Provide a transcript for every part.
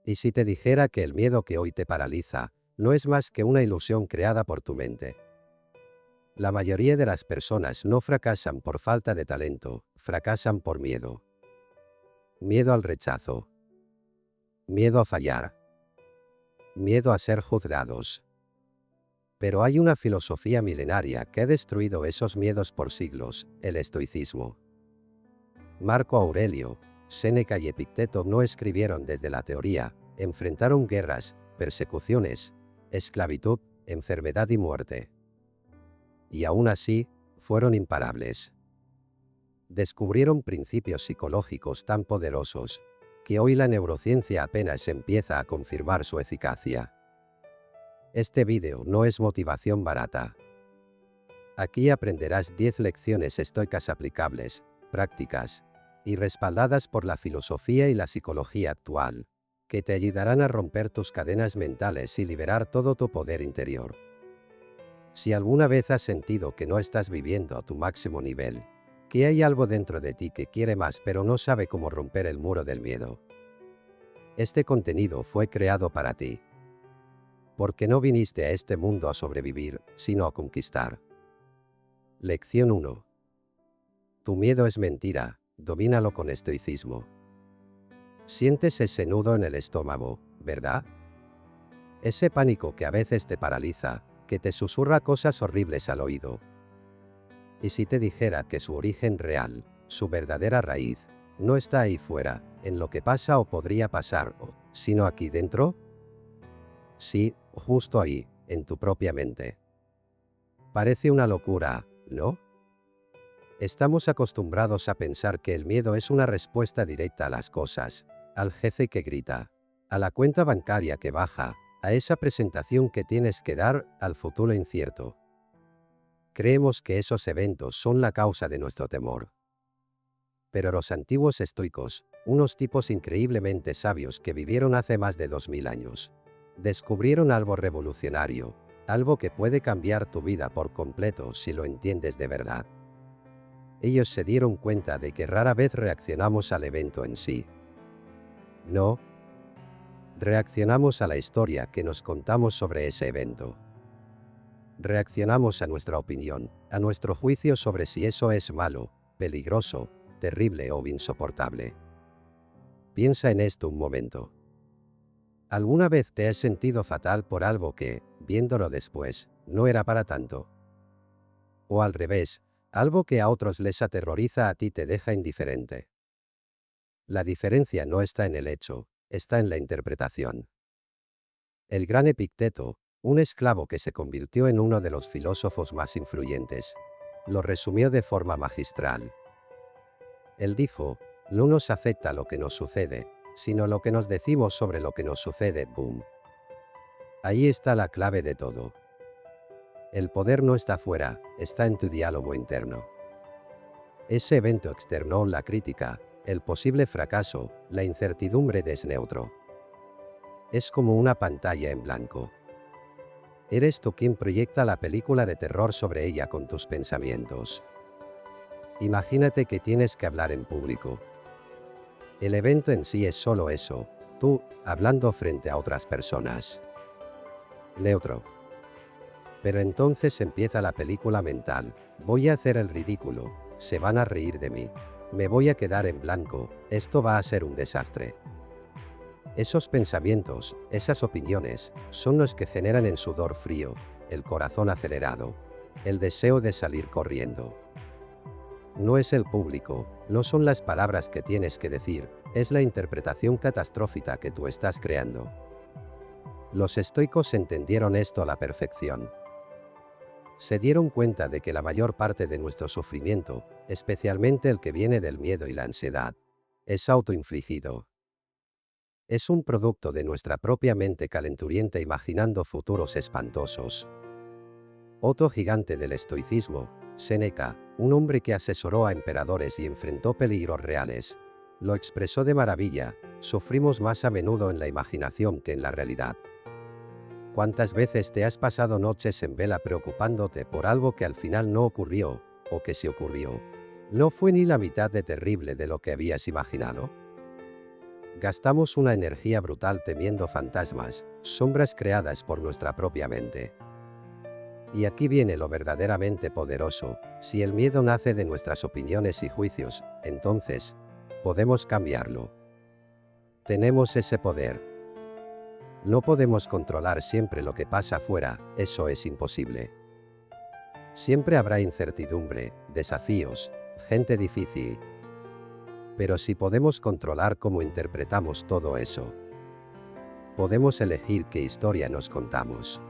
¿Y si te dijera que el miedo que hoy te paraliza, no es más que una ilusión creada por tu mente? La mayoría de las personas no fracasan por falta de talento, fracasan por miedo. Miedo al rechazo. Miedo a fallar. Miedo a ser juzgados. Pero hay una filosofía milenaria que ha destruido esos miedos por siglos, el estoicismo. Marco Aurelio, Séneca y Epicteto no escribieron desde la teoría, enfrentaron guerras, persecuciones, esclavitud, enfermedad y muerte. Y aún así, fueron imparables. Descubrieron principios psicológicos tan poderosos, que hoy la neurociencia apenas empieza a confirmar su eficacia. Este vídeo no es motivación barata. Aquí aprenderás 10 lecciones estoicas aplicables, prácticas, y respaldadas por la filosofía y la psicología actual, que te ayudarán a romper tus cadenas mentales y liberar todo tu poder interior. Si alguna vez has sentido que no estás viviendo a tu máximo nivel, que hay algo dentro de ti que quiere más pero no sabe cómo romper el muro del miedo, este contenido fue creado para ti. Porque no viniste a este mundo a sobrevivir, sino a conquistar. Lección 1. Tu miedo es mentira, domínalo con estoicismo. Sientes ese nudo en el estómago, ¿verdad? Ese pánico que a veces te paraliza, que te susurra cosas horribles al oído. ¿Y si te dijera que su origen real, su verdadera raíz, no está ahí fuera, en lo que pasa o podría pasar, sino aquí dentro? Sí, justo ahí, en tu propia mente. Parece una locura, ¿no? Estamos acostumbrados a pensar que el miedo es una respuesta directa a las cosas, al jefe que grita, a la cuenta bancaria que baja, a esa presentación que tienes que dar, al futuro incierto. Creemos que esos eventos son la causa de nuestro temor. Pero los antiguos estoicos, unos tipos increíblemente sabios que vivieron hace más de 2000 años, descubrieron algo revolucionario, algo que puede cambiar tu vida por completo si lo entiendes de verdad. Ellos se dieron cuenta de que rara vez reaccionamos al evento en sí. No. Reaccionamos a la historia que nos contamos sobre ese evento. Reaccionamos a nuestra opinión, a nuestro juicio sobre si eso es malo, peligroso, terrible o insoportable. Piensa en esto un momento. ¿Alguna vez te has sentido fatal por algo que, viéndolo después, no era para tanto? O al revés, algo que a otros les aterroriza a ti te deja indiferente. La diferencia no está en el hecho, está en la interpretación. El gran Epicteto, un esclavo que se convirtió en uno de los filósofos más influyentes, lo resumió de forma magistral. Él dijo, no nos afecta lo que nos sucede, sino lo que nos decimos sobre lo que nos sucede, boom. Ahí está la clave de todo. El poder no está fuera, está en tu diálogo interno. Ese evento externo, la crítica, el posible fracaso, la incertidumbre es neutro. Es como una pantalla en blanco. Eres tú quien proyecta la película de terror sobre ella con tus pensamientos. Imagínate que tienes que hablar en público. El evento en sí es solo eso, tú, hablando frente a otras personas. Neutro. Pero entonces empieza la película mental, voy a hacer el ridículo, se van a reír de mí, me voy a quedar en blanco, esto va a ser un desastre. Esos pensamientos, esas opiniones, son los que generan el sudor frío, el corazón acelerado, el deseo de salir corriendo. No es el público, no son las palabras que tienes que decir, es la interpretación catastrófica que tú estás creando. Los estoicos entendieron esto a la perfección. Se dieron cuenta de que la mayor parte de nuestro sufrimiento, especialmente el que viene del miedo y la ansiedad, es autoinfligido. Es un producto de nuestra propia mente calenturienta imaginando futuros espantosos. Otro gigante del estoicismo, Séneca, un hombre que asesoró a emperadores y enfrentó peligros reales, lo expresó de maravilla, sufrimos más a menudo en la imaginación que en la realidad. ¿Cuántas veces te has pasado noches en vela preocupándote por algo que al final no ocurrió, o que si ocurrió, no fue ni la mitad de terrible de lo que habías imaginado? Gastamos una energía brutal temiendo fantasmas, sombras creadas por nuestra propia mente. Y aquí viene lo verdaderamente poderoso: si el miedo nace de nuestras opiniones y juicios, entonces, podemos cambiarlo. Tenemos ese poder. No podemos controlar siempre lo que pasa afuera, eso es imposible. Siempre habrá incertidumbre, desafíos, gente difícil. Pero sí podemos controlar cómo interpretamos todo eso. Podemos elegir qué historia nos contamos.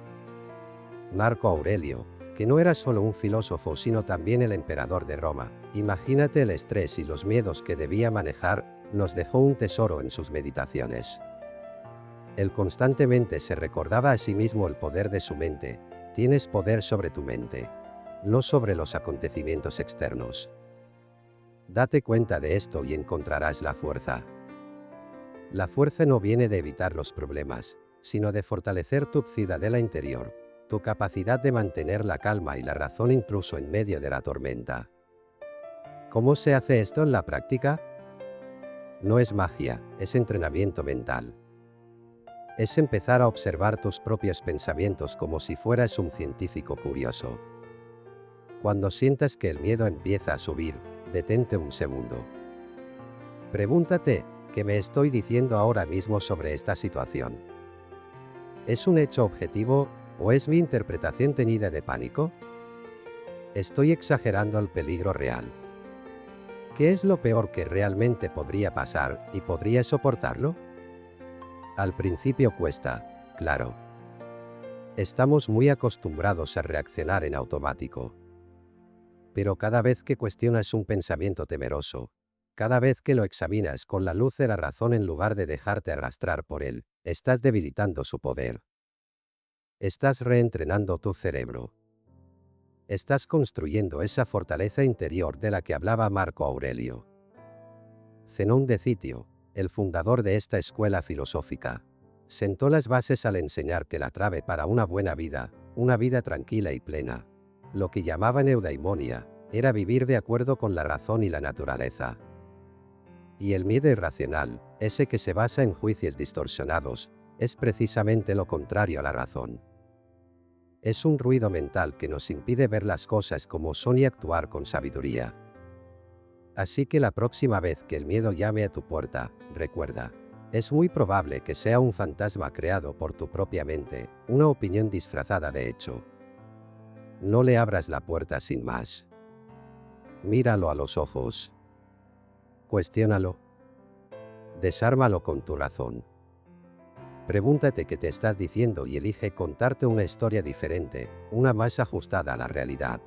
Marco Aurelio, que no era solo un filósofo sino también el emperador de Roma, imagínate el estrés y los miedos que debía manejar, nos dejó un tesoro en sus meditaciones. Él constantemente se recordaba a sí mismo el poder de su mente: tienes poder sobre tu mente, no sobre los acontecimientos externos. Date cuenta de esto y encontrarás la fuerza. La fuerza no viene de evitar los problemas, sino de fortalecer tu ciudadela interior, tu capacidad de mantener la calma y la razón incluso en medio de la tormenta. ¿Cómo se hace esto en la práctica? No es magia, es entrenamiento mental. Es empezar a observar tus propios pensamientos como si fueras un científico curioso. Cuando sientas que el miedo empieza a subir, detente un segundo. Pregúntate: ¿qué me estoy diciendo ahora mismo sobre esta situación? ¿Es un hecho objetivo, o es mi interpretación teñida de pánico? ¿Estoy exagerando el peligro real? ¿Qué es lo peor que realmente podría pasar, y podría soportarlo? Al principio cuesta, claro. Estamos muy acostumbrados a reaccionar en automático. Pero cada vez que cuestionas un pensamiento temeroso, cada vez que lo examinas con la luz de la razón en lugar de dejarte arrastrar por él, estás debilitando su poder. Estás reentrenando tu cerebro. Estás construyendo esa fortaleza interior de la que hablaba Marco Aurelio. Zenón de Citio, el fundador de esta escuela filosófica, sentó las bases al enseñar que la clave para una buena vida, una vida tranquila y plena, lo que llamaban eudaimonia, era vivir de acuerdo con la razón y la naturaleza. Y el miedo irracional, ese que se basa en juicios distorsionados, es precisamente lo contrario a la razón. Es un ruido mental que nos impide ver las cosas como son y actuar con sabiduría. Así que la próxima vez que el miedo llame a tu puerta, recuerda: es muy probable que sea un fantasma creado por tu propia mente, una opinión disfrazada de hecho. No le abras la puerta sin más. Míralo a los ojos. Cuestiónalo. Desármalo con tu razón. Pregúntate qué te estás diciendo y elige contarte una historia diferente, una más ajustada a la realidad.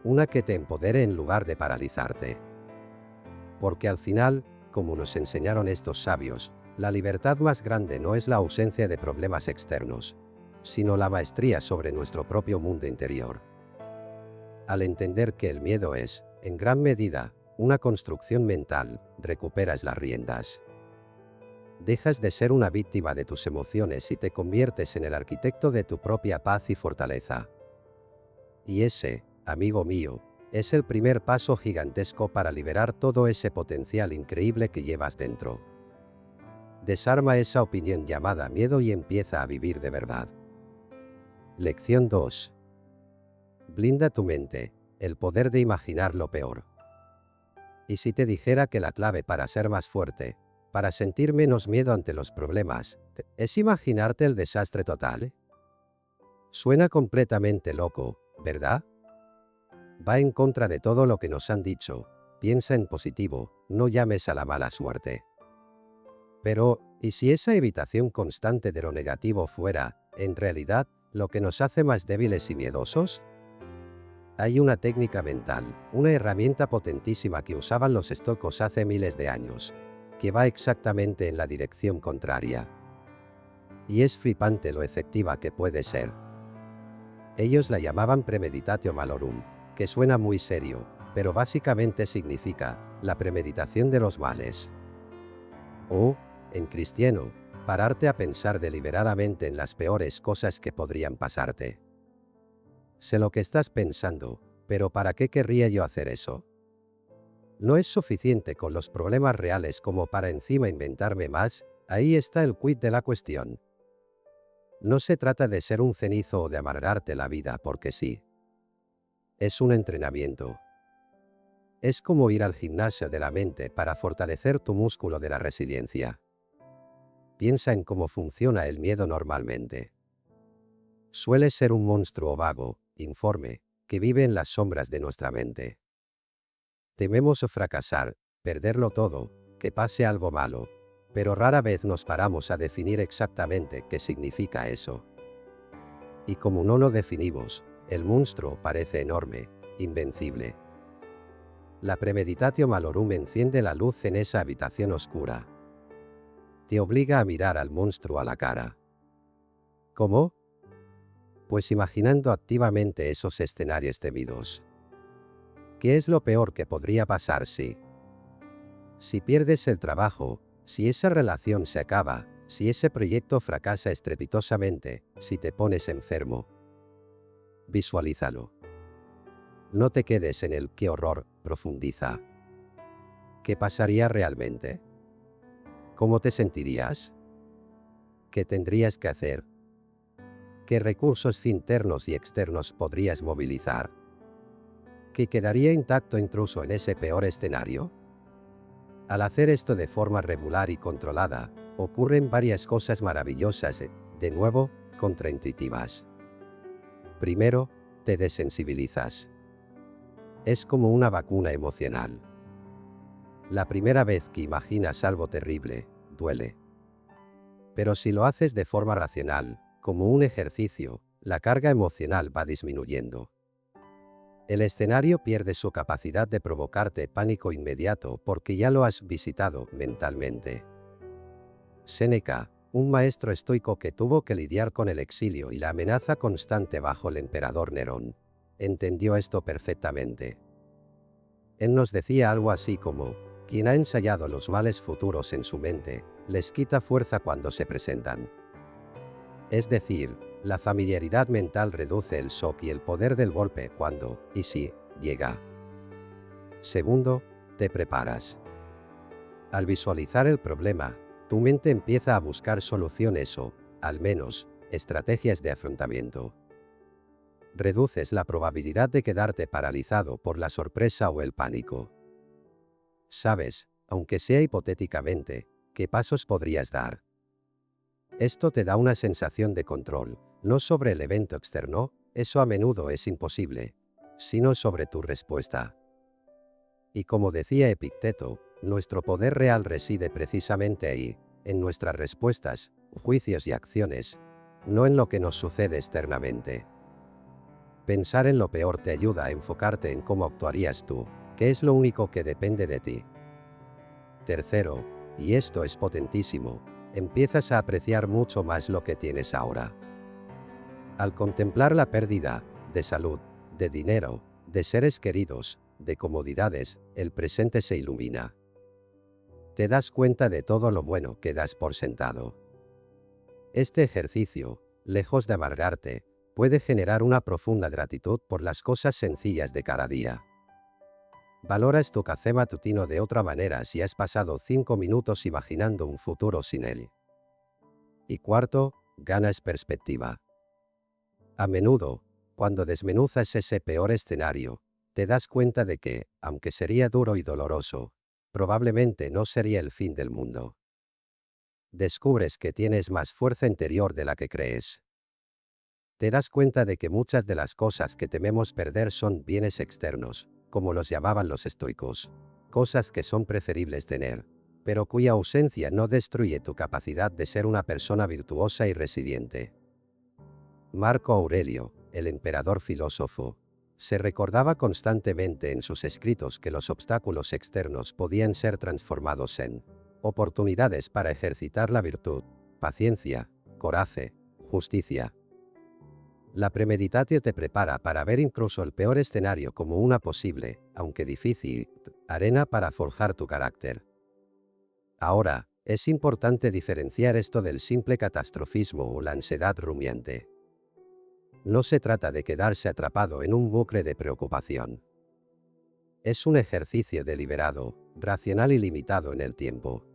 Una que te empodere en lugar de paralizarte. Porque al final, como nos enseñaron estos sabios, la libertad más grande no es la ausencia de problemas externos, sino la maestría sobre nuestro propio mundo interior. Al entender que el miedo es, en gran medida, una construcción mental, recuperas las riendas. Dejas de ser una víctima de tus emociones y te conviertes en el arquitecto de tu propia paz y fortaleza. Y ese, amigo mío, es el primer paso gigantesco para liberar todo ese potencial increíble que llevas dentro. Desarma esa opinión llamada miedo y empieza a vivir de verdad. Lección 2. Blinda tu mente, el poder de imaginar lo peor. ¿Y si te dijera que la clave para ser más fuerte, para sentir menos miedo ante los problemas, es imaginarte el desastre total? Suena completamente loco, ¿verdad? Va en contra de todo lo que nos han dicho: piensa en positivo, no llames a la mala suerte. Pero, ¿y si esa evitación constante de lo negativo fuera, en realidad, lo que nos hace más débiles y miedosos? Hay una técnica mental, una herramienta potentísima que usaban los estoicos hace miles de años, que va exactamente en la dirección contraria. Y es flipante lo efectiva que puede ser. Ellos la llamaban premeditatio malorum, que suena muy serio, pero básicamente significa la premeditación de los males. O, en cristiano, pararte a pensar deliberadamente en las peores cosas que podrían pasarte. Sé lo que estás pensando, pero ¿para qué querría yo hacer eso? No es suficiente con los problemas reales como para encima inventarme más, ahí está el quid de la cuestión. No se trata de ser un cenizo o de amargarte la vida porque sí. Es un entrenamiento. Es como ir al gimnasio de la mente para fortalecer tu músculo de la resiliencia. Piensa en cómo funciona el miedo normalmente. Suele ser un monstruo vago, informe, que vive en las sombras de nuestra mente. Tememos fracasar, perderlo todo, que pase algo malo, pero rara vez nos paramos a definir exactamente qué significa eso. Y como no lo definimos, el monstruo parece enorme, invencible. La premeditatio malorum enciende la luz en esa habitación oscura. Te obliga a mirar al monstruo a la cara. ¿Cómo? Pues imaginando activamente esos escenarios temidos. ¿Qué es lo peor que podría pasar si pierdes el trabajo, si esa relación se acaba, si ese proyecto fracasa estrepitosamente, si te pones enfermo? Visualízalo. No te quedes en el qué horror, profundiza. ¿Qué pasaría realmente? ¿Cómo te sentirías? ¿Qué tendrías que hacer? ¿Qué recursos internos y externos podrías movilizar? ¿Qué quedaría intacto incluso en ese peor escenario? Al hacer esto de forma regular y controlada, ocurren varias cosas maravillosas, de nuevo, contraintuitivas. Primero, te desensibilizas. Es como una vacuna emocional. La primera vez que imaginas algo terrible, duele. Pero si lo haces de forma racional, como un ejercicio, la carga emocional va disminuyendo. El escenario pierde su capacidad de provocarte pánico inmediato porque ya lo has visitado mentalmente. Séneca, un maestro estoico que tuvo que lidiar con el exilio y la amenaza constante bajo el emperador Nerón, entendió esto perfectamente. Él nos decía algo así como, quien ha ensayado los males futuros en su mente, les quita fuerza cuando se presentan. Es decir, la familiaridad mental reduce el shock y el poder del golpe cuando, y si, llega. Segundo, te preparas. Al visualizar el problema, tu mente empieza a buscar soluciones o, al menos, estrategias de afrontamiento. Reduces la probabilidad de quedarte paralizado por la sorpresa o el pánico. Sabes, aunque sea hipotéticamente, qué pasos podrías dar. Esto te da una sensación de control, no sobre el evento externo, eso a menudo es imposible, sino sobre tu respuesta. Y como decía Epicteto, nuestro poder real reside precisamente ahí, en nuestras respuestas, juicios y acciones, no en lo que nos sucede externamente. Pensar en lo peor te ayuda a enfocarte en cómo actuarías tú, que es lo único que depende de ti. Tercero, y esto es potentísimo, empiezas a apreciar mucho más lo que tienes ahora. Al contemplar la pérdida, de salud, de dinero, de seres queridos, de comodidades, el presente se ilumina. Te das cuenta de todo lo bueno que das por sentado. Este ejercicio, lejos de amargarte, puede generar una profunda gratitud por las cosas sencillas de cada día. Valoras tu café matutino de otra manera si has pasado 5 minutos imaginando un futuro sin él. Y cuarto, ganas perspectiva. A menudo, cuando desmenuzas ese peor escenario, te das cuenta de que, aunque sería duro y doloroso, probablemente no sería el fin del mundo. Descubres que tienes más fuerza interior de la que crees. Te das cuenta de que muchas de las cosas que tememos perder son bienes externos, como los llamaban los estoicos, cosas que son preferibles tener, pero cuya ausencia no destruye tu capacidad de ser una persona virtuosa y resiliente. Marco Aurelio, el emperador filósofo, se recordaba constantemente en sus escritos que los obstáculos externos podían ser transformados en oportunidades para ejercitar la virtud, paciencia, coraje, justicia. La premeditatio te prepara para ver incluso el peor escenario como una posible, aunque difícil, arena para forjar tu carácter. Ahora, es importante diferenciar esto del simple catastrofismo o la ansiedad rumiante. No se trata de quedarse atrapado en un bucle de preocupación. Es un ejercicio deliberado, racional y limitado en el tiempo.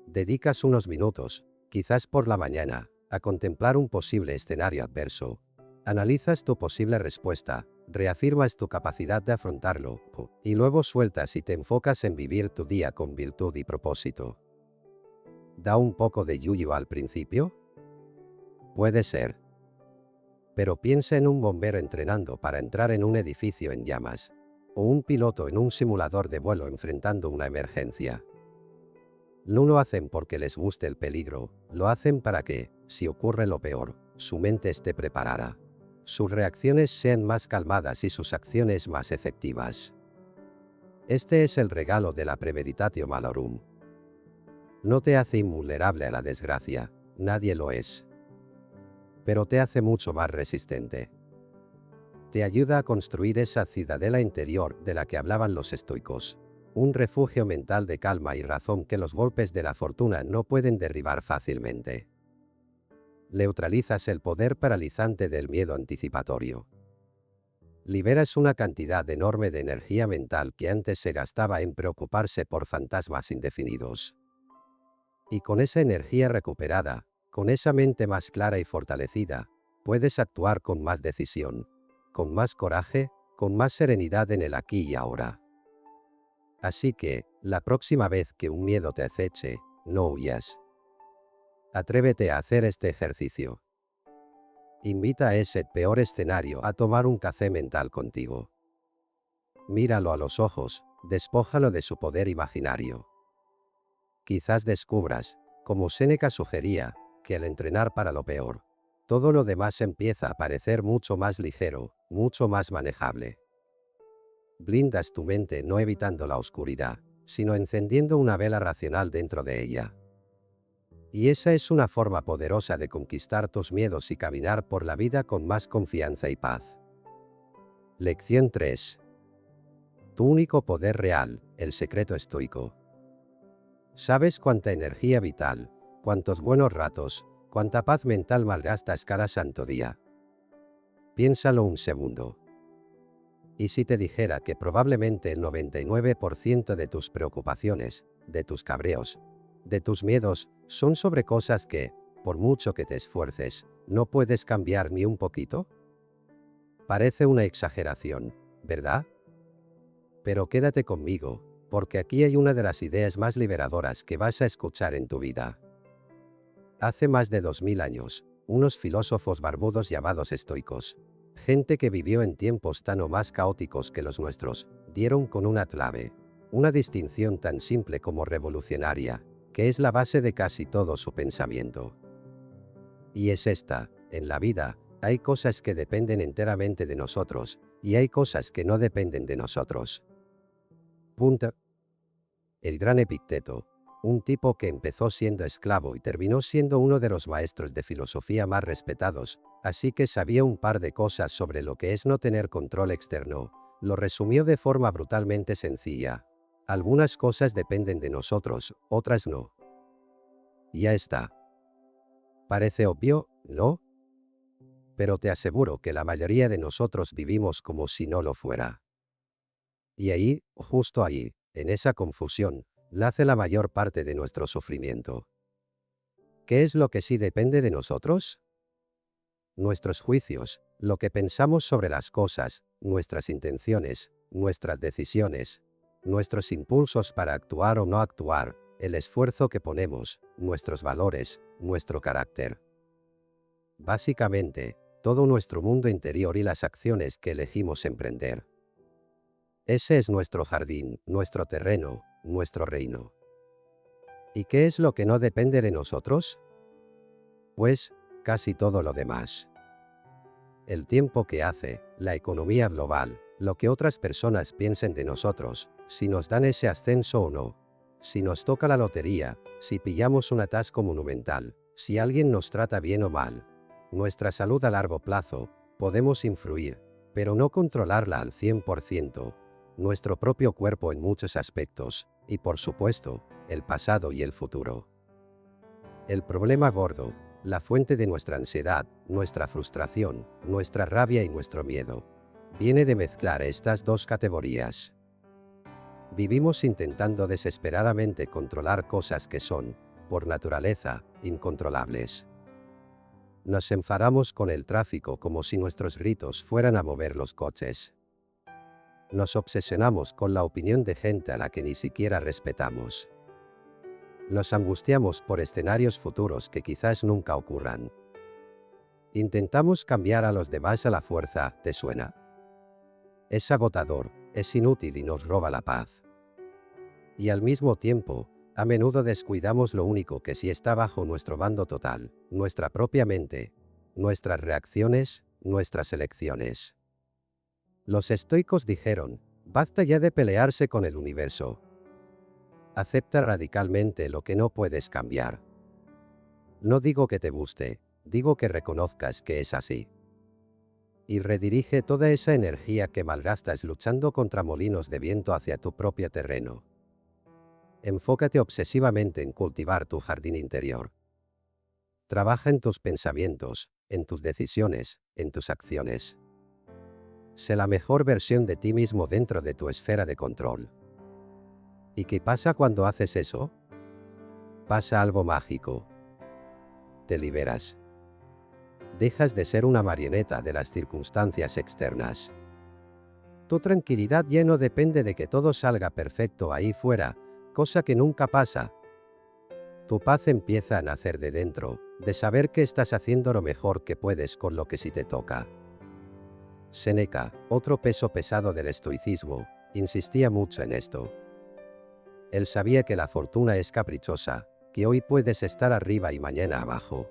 Dedicas unos minutos, quizás por la mañana, a contemplar un posible escenario adverso. Analizas tu posible respuesta, reafirmas tu capacidad de afrontarlo, y luego sueltas y te enfocas en vivir tu día con virtud y propósito. ¿Da un poco de yuyu al principio? Puede ser. Pero piensa en un bombero entrenando para entrar en un edificio en llamas, o un piloto en un simulador de vuelo enfrentando una emergencia. No lo hacen porque les guste el peligro, lo hacen para que, si ocurre lo peor, su mente esté preparada. Sus reacciones sean más calmadas y sus acciones más efectivas. Este es el regalo de la premeditatio malorum. No te hace invulnerable a la desgracia, nadie lo es. Pero te hace mucho más resistente. Te ayuda a construir esa ciudadela interior de la que hablaban los estoicos. Un refugio mental de calma y razón que los golpes de la fortuna no pueden derribar fácilmente. Neutralizas el poder paralizante del miedo anticipatorio. Liberas una cantidad enorme de energía mental que antes se gastaba en preocuparse por fantasmas indefinidos. Y con esa energía recuperada, con esa mente más clara y fortalecida, puedes actuar con más decisión, con más coraje, con más serenidad en el aquí y ahora. Así que, la próxima vez que un miedo te aceche, no huyas. Atrévete a hacer este ejercicio. Invita a ese peor escenario a tomar un café mental contigo. Míralo a los ojos, despójalo de su poder imaginario. Quizás descubras, como Séneca sugería, que al entrenar para lo peor, todo lo demás empieza a parecer mucho más ligero, mucho más manejable. Blindas tu mente no evitando la oscuridad, sino encendiendo una vela racional dentro de ella. Y esa es una forma poderosa de conquistar tus miedos y caminar por la vida con más confianza y paz. Lección 3. Tu único poder real, el secreto estoico. ¿Sabes cuánta energía vital, cuántos buenos ratos, cuánta paz mental malgastas cada santo día? Piénsalo un segundo. ¿Y si te dijera que probablemente el 99% de tus preocupaciones, de tus cabreos, de tus miedos, son sobre cosas que, por mucho que te esfuerces, no puedes cambiar ni un poquito? Parece una exageración, ¿verdad? Pero quédate conmigo, porque aquí hay una de las ideas más liberadoras que vas a escuchar en tu vida. Hace más de 2000 años, unos filósofos barbudos llamados estoicos, gente que vivió en tiempos tan o más caóticos que los nuestros, dieron con una clave, una distinción tan simple como revolucionaria, que es la base de casi todo su pensamiento. Y es esta: en la vida, hay cosas que dependen enteramente de nosotros, y hay cosas que no dependen de nosotros. Punto. El gran Epicteto, un tipo que empezó siendo esclavo y terminó siendo uno de los maestros de filosofía más respetados, así que sabía un par de cosas sobre lo que es no tener control externo, lo resumió de forma brutalmente sencilla. Algunas cosas dependen de nosotros, otras no. Ya está. Parece obvio, ¿no? Pero te aseguro que la mayoría de nosotros vivimos como si no lo fuera. Y ahí, justo ahí, en esa confusión, nace la mayor parte de nuestro sufrimiento. ¿Qué es lo que sí depende de nosotros? Nuestros juicios, lo que pensamos sobre las cosas, nuestras intenciones, nuestras decisiones, nuestros impulsos para actuar o no actuar, el esfuerzo que ponemos, nuestros valores, nuestro carácter. Básicamente, todo nuestro mundo interior y las acciones que elegimos emprender. Ese es nuestro jardín, nuestro terreno, nuestro reino. ¿Y qué es lo que no depende de nosotros? Pues, casi todo lo demás. El tiempo que hace, la economía global, lo que otras personas piensen de nosotros, si nos dan ese ascenso o no, si nos toca la lotería, si pillamos un atasco monumental, si alguien nos trata bien o mal. Nuestra salud a largo plazo, podemos influir, pero no controlarla al 100%. Nuestro propio cuerpo en muchos aspectos, y por supuesto, el pasado y el futuro. El problema gordo, la fuente de nuestra ansiedad, nuestra frustración, nuestra rabia y nuestro miedo, viene de mezclar estas dos categorías. Vivimos intentando desesperadamente controlar cosas que son, por naturaleza, incontrolables. Nos enfadamos con el tráfico como si nuestros gritos fueran a mover los coches. Nos obsesionamos con la opinión de gente a la que ni siquiera respetamos. Nos angustiamos por escenarios futuros que quizás nunca ocurran. Intentamos cambiar a los demás a la fuerza, ¿te suena? Es agotador, es inútil y nos roba la paz. Y al mismo tiempo, a menudo descuidamos lo único que sí está bajo nuestro mando total, nuestra propia mente, nuestras reacciones, nuestras elecciones. Los estoicos dijeron, basta ya de pelearse con el universo. Acepta radicalmente lo que no puedes cambiar. No digo que te guste, digo que reconozcas que es así. Y redirige toda esa energía que malgastas luchando contra molinos de viento hacia tu propio terreno. Enfócate obsesivamente en cultivar tu jardín interior. Trabaja en tus pensamientos, en tus decisiones, en tus acciones. Sé la mejor versión de ti mismo dentro de tu esfera de control. ¿Y qué pasa cuando haces eso? Pasa algo mágico. Te liberas. Dejas de ser una marioneta de las circunstancias externas. Tu tranquilidad ya no depende de que todo salga perfecto ahí fuera, cosa que nunca pasa. Tu paz empieza a nacer de dentro, de saber que estás haciendo lo mejor que puedes con lo que sí te toca. Séneca, otro peso pesado del estoicismo, insistía mucho en esto. Él sabía que la fortuna es caprichosa, que hoy puedes estar arriba y mañana abajo.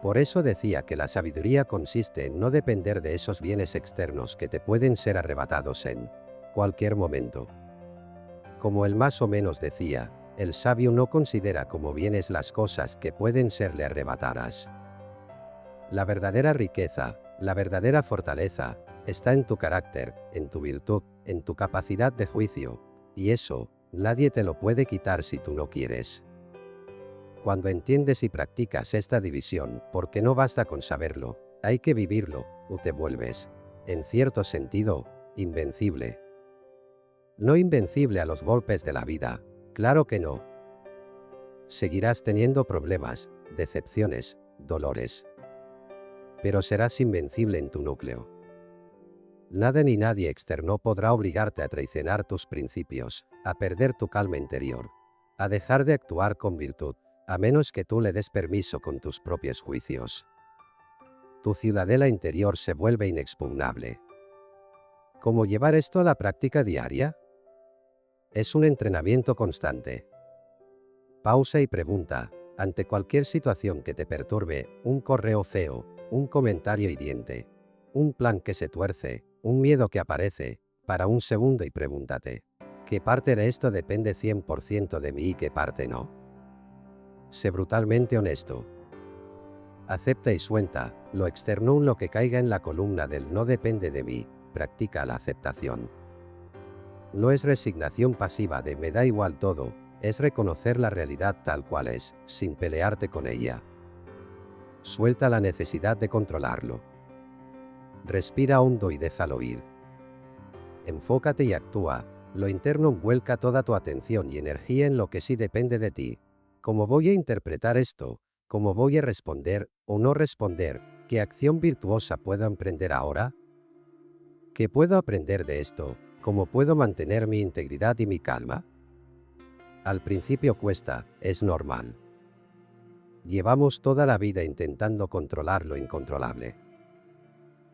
Por eso decía que la sabiduría consiste en no depender de esos bienes externos que te pueden ser arrebatados en cualquier momento. Como él más o menos decía, el sabio no considera como bienes las cosas que pueden serle arrebatadas. La verdadera riqueza, la verdadera fortaleza, está en tu carácter, en tu virtud, en tu capacidad de juicio, y eso, nadie te lo puede quitar si tú no quieres. Cuando entiendes y practicas esta división, porque no basta con saberlo, hay que vivirlo, o te vuelves, en cierto sentido, invencible. No invencible a los golpes de la vida, claro que no. Seguirás teniendo problemas, decepciones, dolores. Pero serás invencible en tu núcleo. Nada ni nadie externo podrá obligarte a traicionar tus principios, a perder tu calma interior, a dejar de actuar con virtud, a menos que tú le des permiso con tus propios juicios. Tu ciudadela interior se vuelve inexpugnable. ¿Cómo llevar esto a la práctica diaria? Es un entrenamiento constante. Pausa y pregunta, ante cualquier situación que te perturbe, un correo feo, un comentario hiriente, un plan que se tuerce, un miedo que aparece, para un segundo y pregúntate, ¿qué parte de esto depende 100% de mí y qué parte no? Sé brutalmente honesto. Acepta y suelta, lo externo lo que caiga en la columna del no depende de mí, practica la aceptación. No es resignación pasiva de me da igual todo, es reconocer la realidad tal cual es, sin pelearte con ella. Suelta la necesidad de controlarlo. Respira hondo y déjalo ir. Enfócate y actúa, lo interno vuelca toda tu atención y energía en lo que sí depende de ti. ¿Cómo voy a interpretar esto? ¿Cómo voy a responder, o no responder? ¿Qué acción virtuosa puedo emprender ahora? ¿Qué puedo aprender de esto? ¿Cómo puedo mantener mi integridad y mi calma? Al principio cuesta, es normal. Llevamos toda la vida intentando controlar lo incontrolable.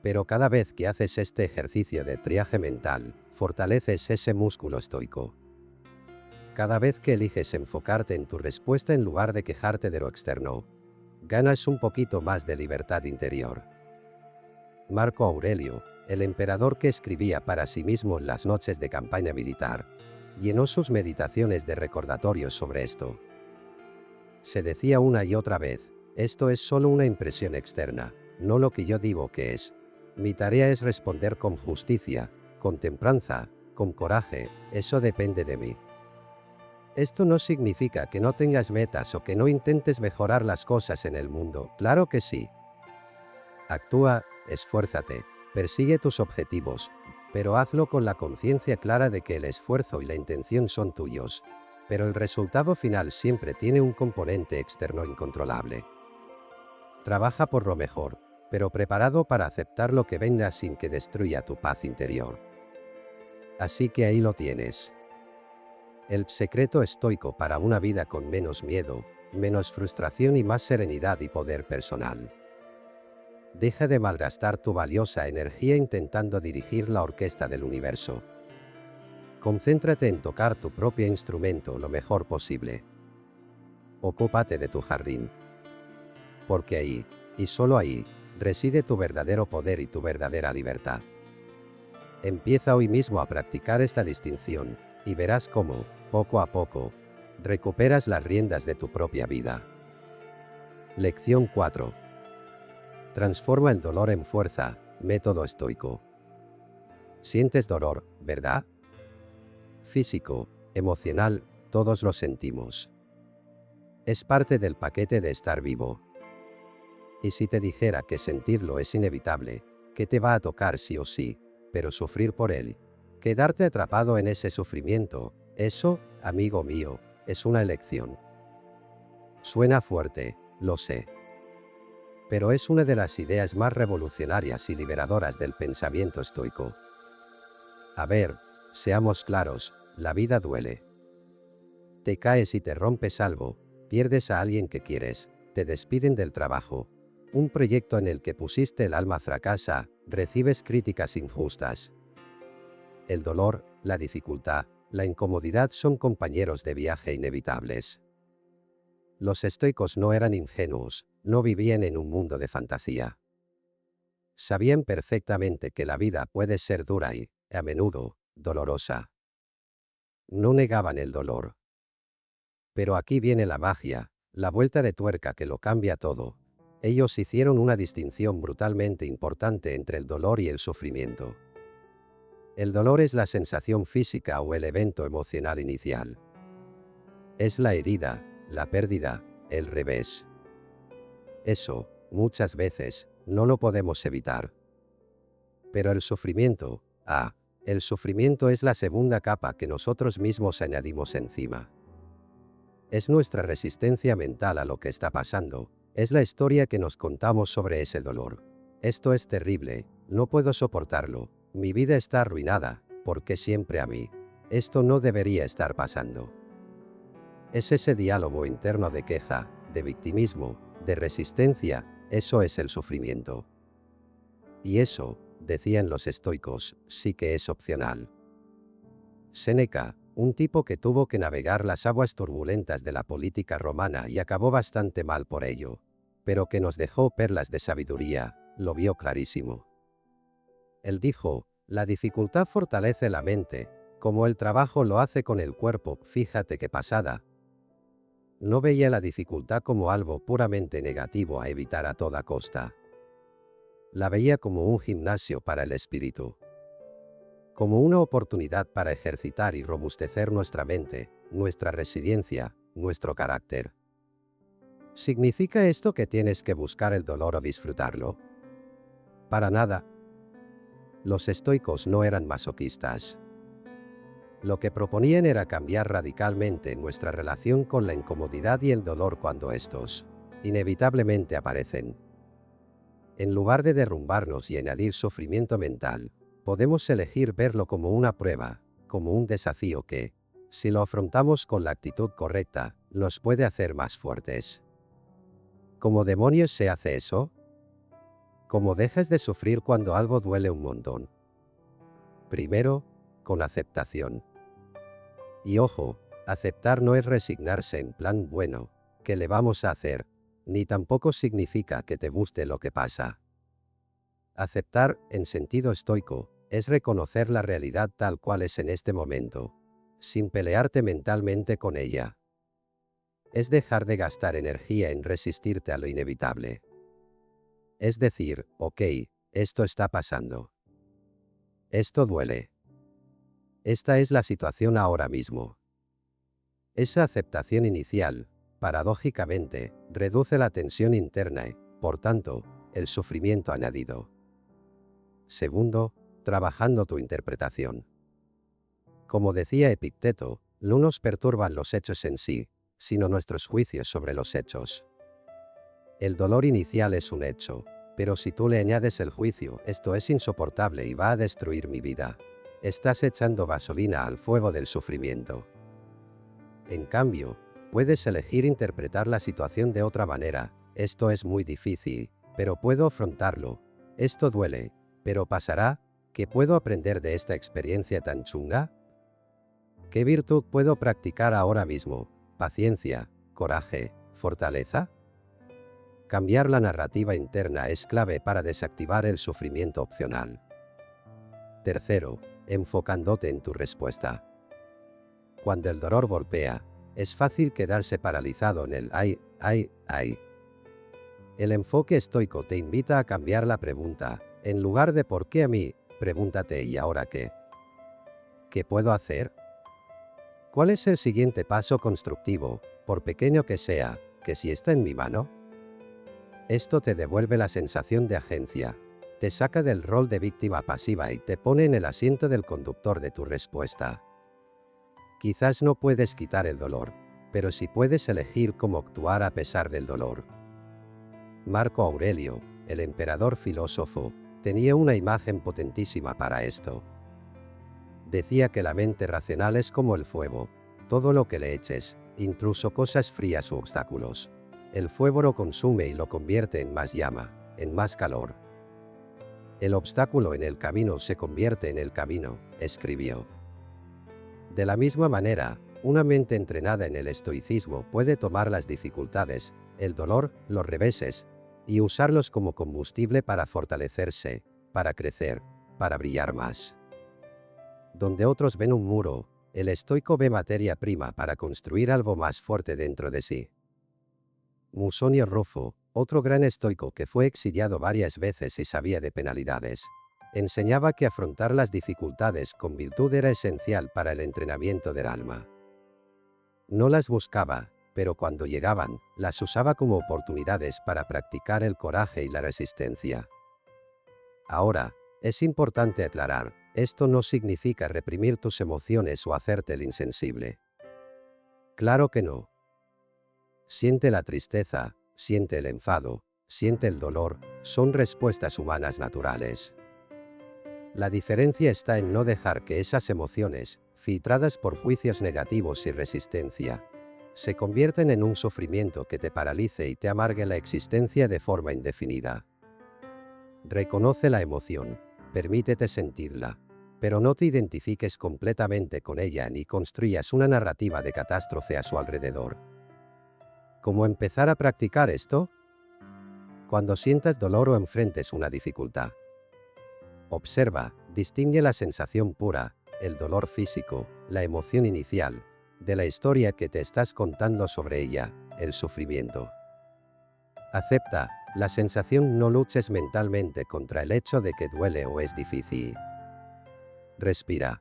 Pero cada vez que haces este ejercicio de triaje mental, fortaleces ese músculo estoico. Cada vez que eliges enfocarte en tu respuesta en lugar de quejarte de lo externo, ganas un poquito más de libertad interior. Marco Aurelio, el emperador que escribía para sí mismo en las noches de campaña militar, llenó sus meditaciones de recordatorios sobre esto. Se decía una y otra vez, esto es solo una impresión externa, no lo que yo digo que es. Mi tarea es responder con justicia, con templanza, con coraje, eso depende de mí. Esto no significa que no tengas metas o que no intentes mejorar las cosas en el mundo, claro que sí. Actúa, esfuérzate, persigue tus objetivos, Pero hazlo con la conciencia clara de que el esfuerzo y la intención son tuyos, pero el resultado final siempre tiene un componente externo incontrolable. Trabaja por lo mejor, pero preparado para aceptar lo que venga sin que destruya tu paz interior. Así que ahí lo tienes. El secreto estoico para una vida con menos miedo, menos frustración y más serenidad y poder personal. Deja de malgastar tu valiosa energía intentando dirigir la orquesta del universo. Concéntrate en tocar tu propio instrumento lo mejor posible. Ocúpate de tu jardín. Porque ahí, y solo ahí, reside tu verdadero poder y tu verdadera libertad. Empieza hoy mismo a practicar esta distinción, y verás cómo, poco a poco, recuperas las riendas de tu propia vida. Lección 4. Transforma el dolor en fuerza, método estoico. Sientes dolor, ¿verdad? Físico, emocional, todos lo sentimos. Es parte del paquete de estar vivo. Y si te dijera que sentirlo es inevitable, que te va a tocar sí o sí, pero sufrir por él, quedarte atrapado en ese sufrimiento, eso, amigo mío, es una elección. Suena fuerte, lo sé. Pero es una de las ideas más revolucionarias y liberadoras del pensamiento estoico. A ver, seamos claros, la vida duele. Te caes y te rompes algo, pierdes a alguien que quieres, te despiden del trabajo. Un proyecto en el que pusiste el alma fracasa, recibes críticas injustas. El dolor, la dificultad, la incomodidad son compañeros de viaje inevitables. Los estoicos no eran ingenuos, no vivían en un mundo de fantasía. Sabían perfectamente que la vida puede ser dura y, a menudo, dolorosa. No negaban el dolor. Pero aquí viene la magia, la vuelta de tuerca que lo cambia todo. Ellos hicieron una distinción brutalmente importante entre el dolor y el sufrimiento. El dolor es la sensación física o el evento emocional inicial. Es la herida, la pérdida, el revés. Eso, muchas veces, no lo podemos evitar. Pero el sufrimiento, el sufrimiento es la segunda capa que nosotros mismos añadimos encima. Es nuestra resistencia mental a lo que está pasando, es la historia que nos contamos sobre ese dolor. Esto es terrible, no puedo soportarlo, mi vida está arruinada, ¿por qué siempre a mí? Esto no debería estar pasando. Es ese diálogo interno de queja, de victimismo, de resistencia, eso es el sufrimiento. Y eso, decían los estoicos, sí que es opcional. Séneca, un tipo que tuvo que navegar las aguas turbulentas de la política romana y acabó bastante mal por ello, pero que nos dejó perlas de sabiduría, lo vio clarísimo. Él dijo, la dificultad fortalece la mente, como el trabajo lo hace con el cuerpo, fíjate qué pasada. No veía la dificultad como algo puramente negativo a evitar a toda costa. La veía como un gimnasio para el espíritu. Como una oportunidad para ejercitar y robustecer nuestra mente, nuestra resiliencia, nuestro carácter. ¿Significa esto que tienes que buscar el dolor o disfrutarlo? Para nada. Los estoicos no eran masoquistas. Lo que proponían era cambiar radicalmente nuestra relación con la incomodidad y el dolor cuando estos, inevitablemente aparecen. En lugar de derrumbarnos y añadir sufrimiento mental, podemos elegir verlo como una prueba, como un desafío que, si lo afrontamos con la actitud correcta, nos puede hacer más fuertes. ¿Cómo demonios se hace eso? ¿Cómo dejas de sufrir cuando algo duele un montón? Primero, con aceptación. Y ojo, aceptar no es resignarse en plan bueno, ¿qué le vamos a hacer? Ni tampoco significa que te guste lo que pasa. Aceptar, en sentido estoico, es reconocer la realidad tal cual es en este momento, sin pelearte mentalmente con ella. Es dejar de gastar energía en resistirte a lo inevitable. Es decir, ok, esto está pasando. Esto duele. Esta es la situación ahora mismo. Esa aceptación inicial, paradójicamente, reduce la tensión interna y, por tanto, el sufrimiento añadido. Segundo, trabajando tu interpretación. Como decía Epicteto, no nos perturban los hechos en sí, sino nuestros juicios sobre los hechos. El dolor inicial es un hecho, pero si tú le añades el juicio, esto es insoportable y va a destruir mi vida. Estás echando gasolina al fuego del sufrimiento. En cambio, puedes elegir interpretar la situación de otra manera. Esto es muy difícil, pero puedo afrontarlo. Esto duele, pero pasará. ¿Qué puedo aprender de esta experiencia tan chunga? ¿Qué virtud puedo practicar ahora mismo? ¿Paciencia, coraje, fortaleza? Cambiar la narrativa interna es clave para desactivar el sufrimiento opcional. Tercero, enfocándote en tu respuesta. Cuando el dolor golpea, es fácil quedarse paralizado en el ay, ay, ay. El enfoque estoico te invita a cambiar la pregunta. En lugar de ¿por qué a mí?, pregúntate ¿y ahora qué? ¿Qué puedo hacer? ¿Cuál es el siguiente paso constructivo, por pequeño que sea, que si está en mi mano? Esto te devuelve la sensación de agencia, te saca del rol de víctima pasiva y te pone en el asiento del conductor de tu respuesta. Quizás no puedes quitar el dolor, pero sí puedes elegir cómo actuar a pesar del dolor. Marco Aurelio, el emperador filósofo, tenía una imagen potentísima para esto. Decía que la mente racional es como el fuego. Todo lo que le eches, incluso cosas frías u obstáculos, el fuego lo consume y lo convierte en más llama, en más calor. El obstáculo en el camino se convierte en el camino, escribió. De la misma manera, una mente entrenada en el estoicismo puede tomar las dificultades, el dolor, los reveses, y usarlos como combustible para fortalecerse, para crecer, para brillar más. Donde otros ven un muro, el estoico ve materia prima para construir algo más fuerte dentro de sí. Musonio Rufo, otro gran estoico que fue exiliado varias veces y sabía de penalidades, enseñaba que afrontar las dificultades con virtud era esencial para el entrenamiento del alma. No las buscaba, pero cuando llegaban, las usaba como oportunidades para practicar el coraje y la resistencia. Ahora, es importante aclarar, esto no significa reprimir tus emociones o hacerte el insensible. Claro que no. Siente la tristeza, siente el enfado, siente el dolor, son respuestas humanas naturales. La diferencia está en no dejar que esas emociones, filtradas por juicios negativos y resistencia, se convierten en un sufrimiento que te paralice y te amargue la existencia de forma indefinida. Reconoce la emoción, permítete sentirla, pero no te identifiques completamente con ella ni construyas una narrativa de catástrofe a su alrededor. ¿Cómo empezar a practicar esto? Cuando sientas dolor o enfrentes una dificultad, observa, distingue la sensación pura, el dolor físico, la emoción inicial, de la historia que te estás contando sobre ella, el sufrimiento. Acepta la sensación, no luches mentalmente contra el hecho de que duele o es difícil. Respira.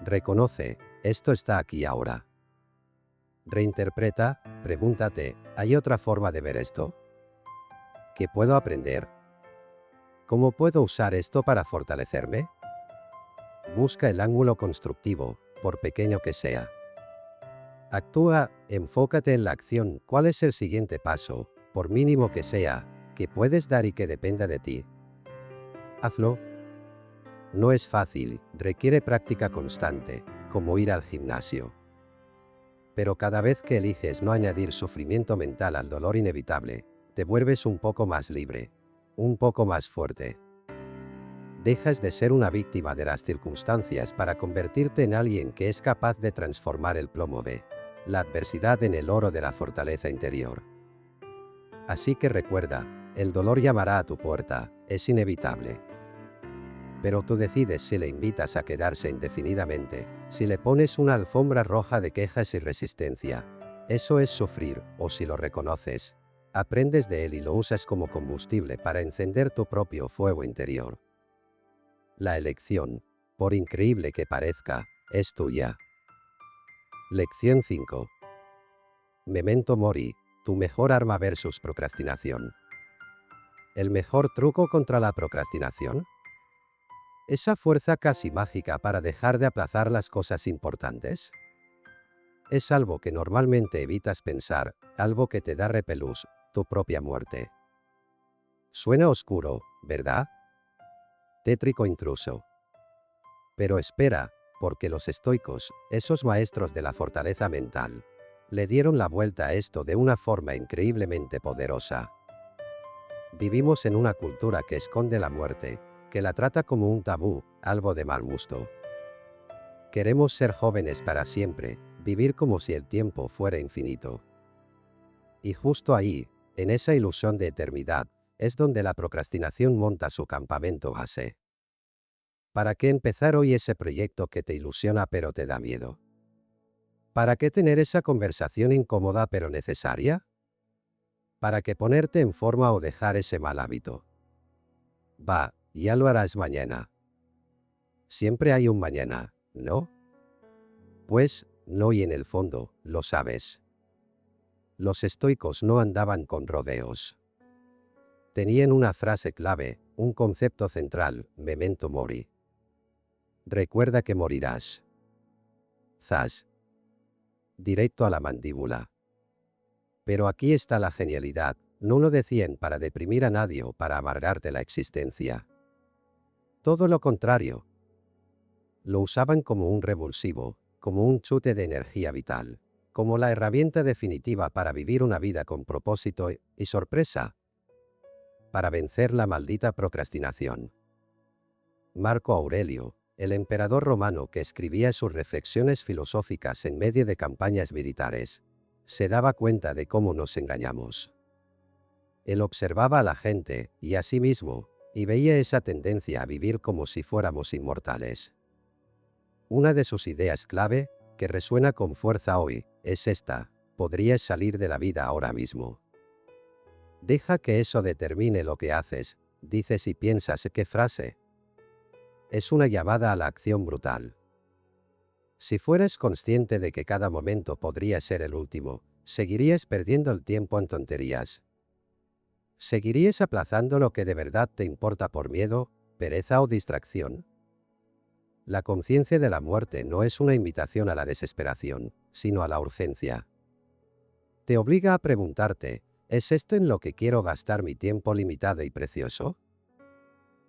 Reconoce, esto está aquí ahora. Reinterpreta, pregúntate, ¿hay otra forma de ver esto? ¿Qué puedo aprender? ¿Cómo puedo usar esto para fortalecerme? Busca el ángulo constructivo, por pequeño que sea. Actúa, enfócate en la acción. ¿Cuál es el siguiente paso, por mínimo que sea, que puedes dar y que dependa de ti? Hazlo. No es fácil, requiere práctica constante, como ir al gimnasio. Pero cada vez que eliges no añadir sufrimiento mental al dolor inevitable, te vuelves un poco más libre, un poco más fuerte. Dejas de ser una víctima de las circunstancias para convertirte en alguien que es capaz de transformar el plomo de la adversidad en el oro de la fortaleza interior. Así que recuerda, el dolor llamará a tu puerta, es inevitable. Pero tú decides si le invitas a quedarse indefinidamente, si le pones una alfombra roja de quejas y resistencia. Eso es sufrir, o si lo reconoces, aprendes de él y lo usas como combustible para encender tu propio fuego interior. La elección, por increíble que parezca, es tuya. Lección 5. Memento Mori, tu mejor arma versus procrastinación. ¿El mejor truco contra la procrastinación? Esa fuerza casi mágica para dejar de aplazar las cosas importantes. Es algo que normalmente evitas pensar, algo que te da repelús, tu propia muerte. Suena oscuro, ¿verdad? Tétrico intruso. Pero espera, porque los estoicos, esos maestros de la fortaleza mental, le dieron la vuelta a esto de una forma increíblemente poderosa. Vivimos en una cultura que esconde la muerte, que la trata como un tabú, algo de mal gusto. Queremos ser jóvenes para siempre, vivir como si el tiempo fuera infinito. Y justo ahí, en esa ilusión de eternidad, es donde la procrastinación monta su campamento base. ¿Para qué empezar hoy ese proyecto que te ilusiona pero te da miedo? ¿Para qué tener esa conversación incómoda pero necesaria? ¿Para qué ponerte en forma o dejar ese mal hábito? Va, ya lo harás mañana. Siempre hay un mañana, ¿no? Pues, no, y en el fondo, lo sabes. Los estoicos no andaban con rodeos. Tenían una frase clave, un concepto central, memento mori. Recuerda que morirás. Zas. Directo a la mandíbula. Pero aquí está la genialidad, no lo decían para deprimir a nadie o para amargarte la existencia. Todo lo contrario. Lo usaban como un revulsivo, como un chute de energía vital, como la herramienta definitiva para vivir una vida con propósito y sorpresa, para vencer la maldita procrastinación. Marco Aurelio, el emperador romano que escribía sus reflexiones filosóficas en medio de campañas militares, se daba cuenta de cómo nos engañamos. Él observaba a la gente, y a sí mismo, y veía esa tendencia a vivir como si fuéramos inmortales. Una de sus ideas clave, que resuena con fuerza hoy, es esta: podrías salir de la vida ahora mismo. Deja que eso determine lo que haces, dices y piensas. ¿Qué frase? Es una llamada a la acción brutal. Si fueras consciente de que cada momento podría ser el último, seguirías perdiendo el tiempo en tonterías. ¿Seguirías aplazando lo que de verdad te importa por miedo, pereza o distracción? La conciencia de la muerte no es una invitación a la desesperación, sino a la urgencia. Te obliga a preguntarte, ¿es esto en lo que quiero gastar mi tiempo limitado y precioso?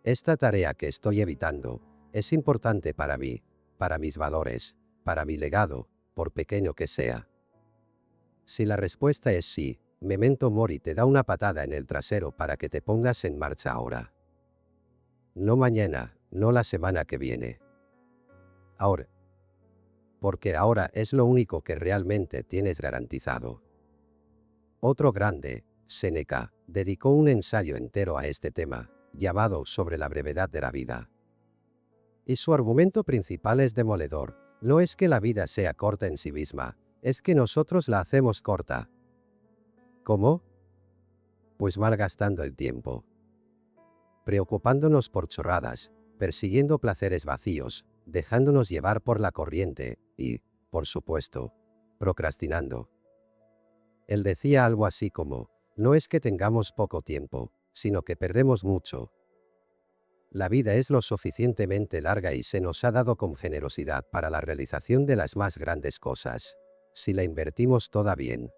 ¿Esta tarea que estoy evitando es importante para mí, para mis valores, para mi legado, por pequeño que sea? Si la respuesta es sí, memento mori te da una patada en el trasero para que te pongas en marcha ahora. No mañana, no la semana que viene. Ahora. Porque ahora es lo único que realmente tienes garantizado. Otro grande, Séneca, dedicó un ensayo entero a este tema, llamado Sobre la brevedad de la vida. Y su argumento principal es demoledor: no es que la vida sea corta en sí misma, es que nosotros la hacemos corta. ¿Cómo? Pues malgastando el tiempo. Preocupándonos por chorradas, persiguiendo placeres vacíos, dejándonos llevar por la corriente, y, por supuesto, procrastinando. Él decía algo así como: no es que tengamos poco tiempo, sino que perdemos mucho. La vida es lo suficientemente larga y se nos ha dado con generosidad para la realización de las más grandes cosas, si la invertimos toda bien.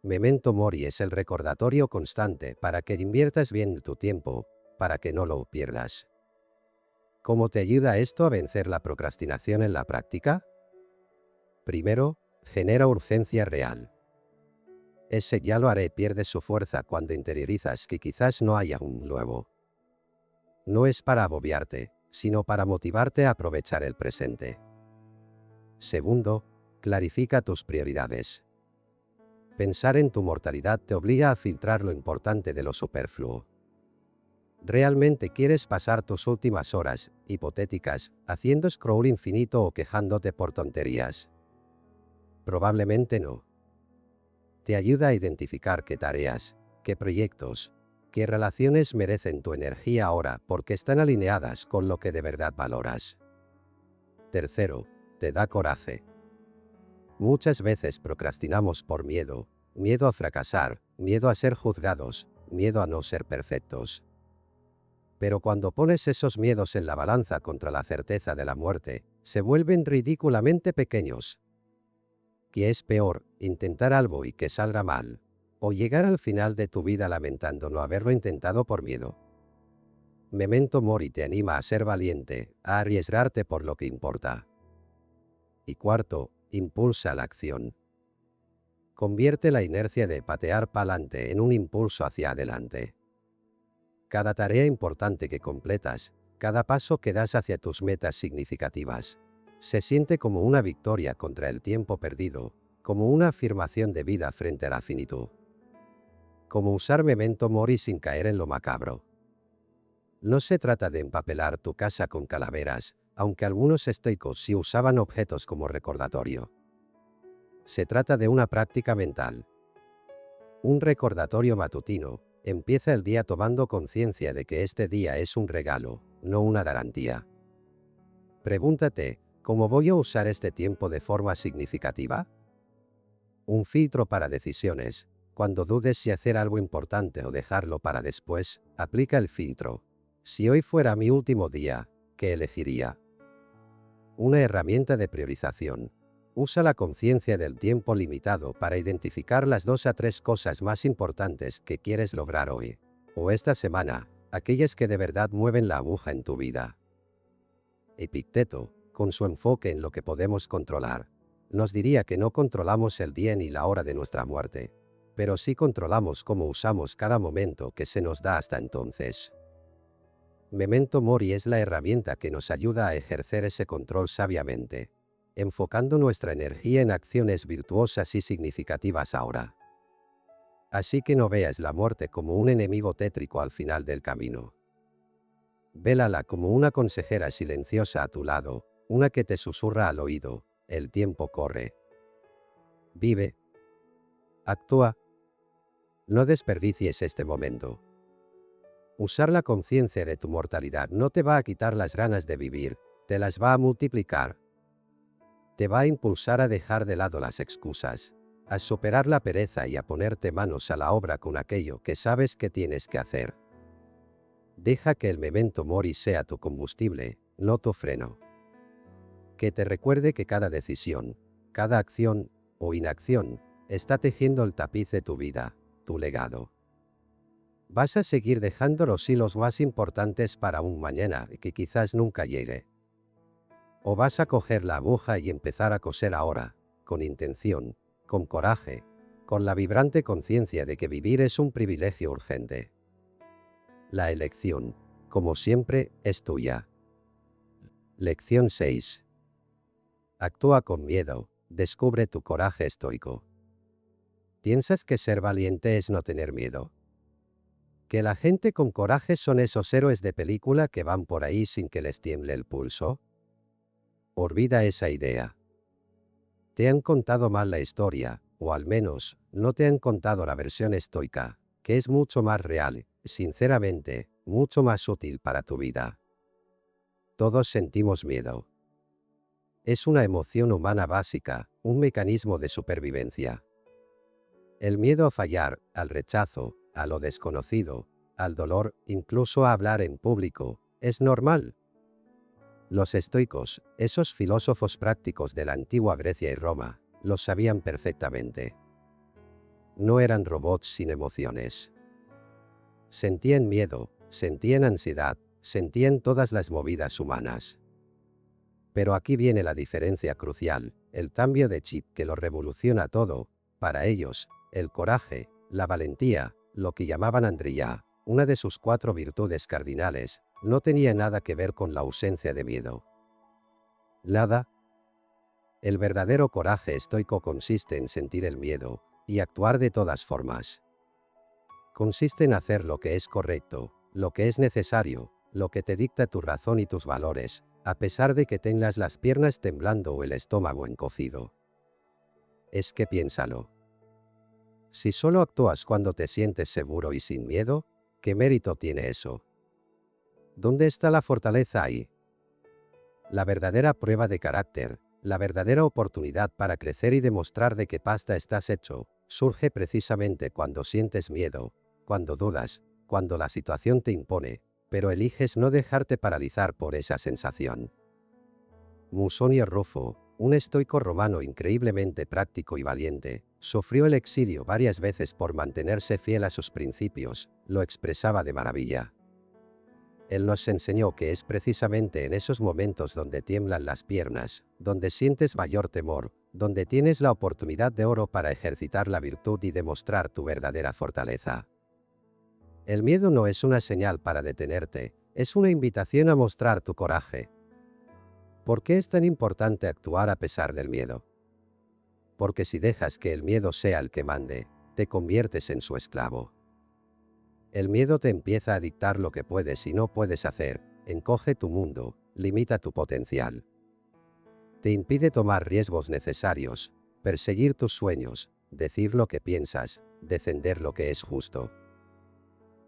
Memento mori es el recordatorio constante para que inviertas bien tu tiempo, para que no lo pierdas. ¿Cómo te ayuda esto a vencer la procrastinación en la práctica? Primero, genera urgencia real. Ese ya lo haré pierde su fuerza cuando interiorizas que quizás no haya un nuevo. No es para agobiarte, sino para motivarte a aprovechar el presente. Segundo, clarifica tus prioridades. Pensar en tu mortalidad te obliga a filtrar lo importante de lo superfluo. ¿Realmente quieres pasar tus últimas horas, hipotéticas, haciendo scroll infinito o quejándote por tonterías? Probablemente no. Te ayuda a identificar qué tareas, qué proyectos, qué relaciones merecen tu energía ahora porque están alineadas con lo que de verdad valoras. Tercero, te da coraje. Muchas veces procrastinamos por miedo, miedo a fracasar, miedo a ser juzgados, miedo a no ser perfectos. Pero cuando pones esos miedos en la balanza contra la certeza de la muerte, se vuelven ridículamente pequeños. ¿Qué es peor, intentar algo y que salga mal? ¿O llegar al final de tu vida lamentando no haberlo intentado por miedo? Memento Mori te anima a ser valiente, a arriesgarte por lo que importa. Y cuarto, impulsa la acción. Convierte la inercia de patear pa'lante en un impulso hacia adelante. Cada tarea importante que completas, cada paso que das hacia tus metas significativas, se siente como una victoria contra el tiempo perdido, como una afirmación de vida frente a la finitud. Como usar Memento Mori sin caer en lo macabro. No se trata de empapelar tu casa con calaveras, aunque algunos estoicos sí usaban objetos como recordatorio. Se trata de una práctica mental. Un recordatorio matutino. Empieza el día tomando conciencia de que este día es un regalo, no una garantía. Pregúntate, ¿cómo voy a usar este tiempo de forma significativa? Un filtro para decisiones. Cuando dudes si hacer algo importante o dejarlo para después, aplica el filtro. Si hoy fuera mi último día, ¿qué elegiría? Una herramienta de priorización. Usa la conciencia del tiempo limitado para identificar las 2 a 3 cosas más importantes que quieres lograr hoy, o esta semana, aquellas que de verdad mueven la aguja en tu vida. Epicteto, con su enfoque en lo que podemos controlar, nos diría que no controlamos el día ni la hora de nuestra muerte, pero sí controlamos cómo usamos cada momento que se nos da hasta entonces. Memento Mori es la herramienta que nos ayuda a ejercer ese control sabiamente, enfocando nuestra energía en acciones virtuosas y significativas ahora. Así que no veas la muerte como un enemigo tétrico al final del camino. Vélala como una consejera silenciosa a tu lado, una que te susurra al oído, el tiempo corre. Vive. Actúa. No desperdicies este momento. Usar la conciencia de tu mortalidad no te va a quitar las ganas de vivir, te las va a multiplicar. Te va a impulsar a dejar de lado las excusas, a superar la pereza y a ponerte manos a la obra con aquello que sabes que tienes que hacer. Deja que el Memento Mori sea tu combustible, no tu freno. Que te recuerde que cada decisión, cada acción o inacción, está tejiendo el tapiz de tu vida, tu legado. Vas a seguir dejando los hilos más importantes para un mañana que quizás nunca llegue. O vas a coger la aguja y empezar a coser ahora, con intención, con coraje, con la vibrante conciencia de que vivir es un privilegio urgente. La elección, como siempre, es tuya. Lección 6. Actúa con miedo, descubre tu coraje estoico. ¿Piensas que ser valiente es no tener miedo? ¿Que la gente con coraje son esos héroes de película que van por ahí sin que les tiemble el pulso? Olvida esa idea. Te han contado mal la historia, o al menos, no te han contado la versión estoica, que es mucho más real, sinceramente, mucho más útil para tu vida. Todos sentimos miedo. Es una emoción humana básica, un mecanismo de supervivencia. El miedo a fallar, al rechazo, a lo desconocido, al dolor, incluso a hablar en público, es normal. Los estoicos, esos filósofos prácticos de la antigua Grecia y Roma, lo sabían perfectamente. No eran robots sin emociones. Sentían miedo, sentían ansiedad, sentían todas las movidas humanas. Pero aquí viene la diferencia crucial, el cambio de chip que lo revoluciona todo. Para ellos, el coraje, la valentía, lo que llamaban andriyá, una de sus 4 virtudes cardinales, no tenía nada que ver con la ausencia de miedo. Nada. El verdadero coraje estoico consiste en sentir el miedo, y actuar de todas formas. Consiste en hacer lo que es correcto, lo que es necesario, lo que te dicta tu razón y tus valores, a pesar de que tengas las piernas temblando o el estómago encocido. Es que piénsalo. Si solo actúas cuando te sientes seguro y sin miedo, ¿qué mérito tiene eso? ¿Dónde está la fortaleza ahí? La verdadera prueba de carácter, la verdadera oportunidad para crecer y demostrar de qué pasta estás hecho, surge precisamente cuando sientes miedo, cuando dudas, cuando la situación te impone, pero eliges no dejarte paralizar por esa sensación. Musonio Rufo, un estoico romano increíblemente práctico y valiente, sufrió el exilio varias veces por mantenerse fiel a sus principios, lo expresaba de maravilla. Él nos enseñó que es precisamente en esos momentos donde tiemblan las piernas, donde sientes mayor temor, donde tienes la oportunidad de oro para ejercitar la virtud y demostrar tu verdadera fortaleza. El miedo no es una señal para detenerte, es una invitación a mostrar tu coraje. ¿Por qué es tan importante actuar a pesar del miedo? Porque si dejas que el miedo sea el que mande, te conviertes en su esclavo. El miedo te empieza a dictar lo que puedes y no puedes hacer, encoge tu mundo, limita tu potencial. Te impide tomar riesgos necesarios, perseguir tus sueños, decir lo que piensas, defender lo que es justo.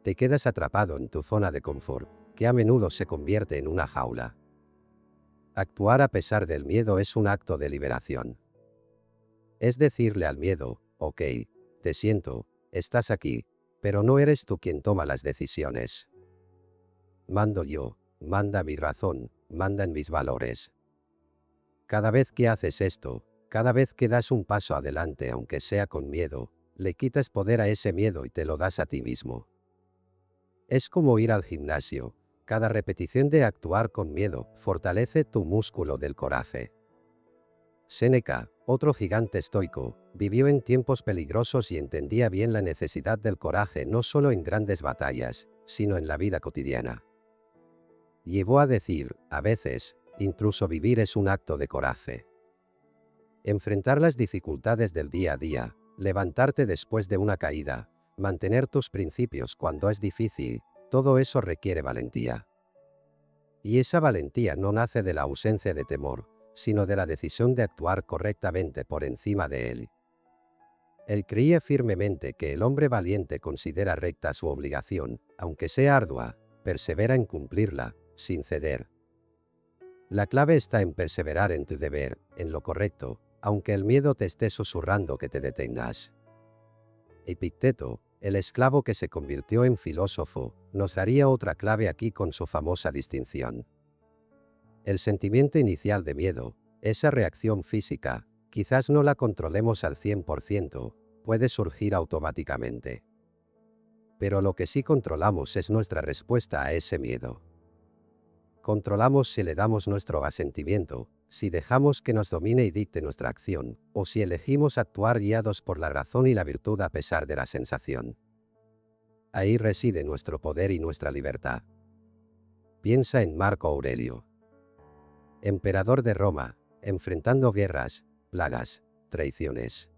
Te quedas atrapado en tu zona de confort, que a menudo se convierte en una jaula. Actuar a pesar del miedo es un acto de liberación. Es decirle al miedo, ok, te siento, estás aquí, pero no eres tú quien toma las decisiones. Mando yo, manda mi razón, mandan mis valores. Cada vez que haces esto, cada vez que das un paso adelante aunque sea con miedo, le quitas poder a ese miedo y te lo das a ti mismo. Es como ir al gimnasio, cada repetición de actuar con miedo fortalece tu músculo del coraje. Séneca, otro gigante estoico, vivió en tiempos peligrosos y entendía bien la necesidad del coraje no solo en grandes batallas, sino en la vida cotidiana. Llevó a decir, a veces, incluso vivir es un acto de coraje. Enfrentar las dificultades del día a día, levantarte después de una caída, mantener tus principios cuando es difícil, todo eso requiere valentía. Y esa valentía no nace de la ausencia de temor, sino de la decisión de actuar correctamente por encima de él. Él creía firmemente que el hombre valiente considera recta su obligación, aunque sea ardua, persevera en cumplirla, sin ceder. La clave está en perseverar en tu deber, en lo correcto, aunque el miedo te esté susurrando que te detengas. Epicteto, el esclavo que se convirtió en filósofo, nos daría otra clave aquí con su famosa distinción. El sentimiento inicial de miedo, esa reacción física, quizás no la controlemos al 100%, puede surgir automáticamente. Pero lo que sí controlamos es nuestra respuesta a ese miedo. Controlamos si le damos nuestro asentimiento, si dejamos que nos domine y dicte nuestra acción, o si elegimos actuar guiados por la razón y la virtud a pesar de la sensación. Ahí reside nuestro poder y nuestra libertad. Piensa en Marco Aurelio, emperador de Roma, enfrentando guerras, plagas, traiciones.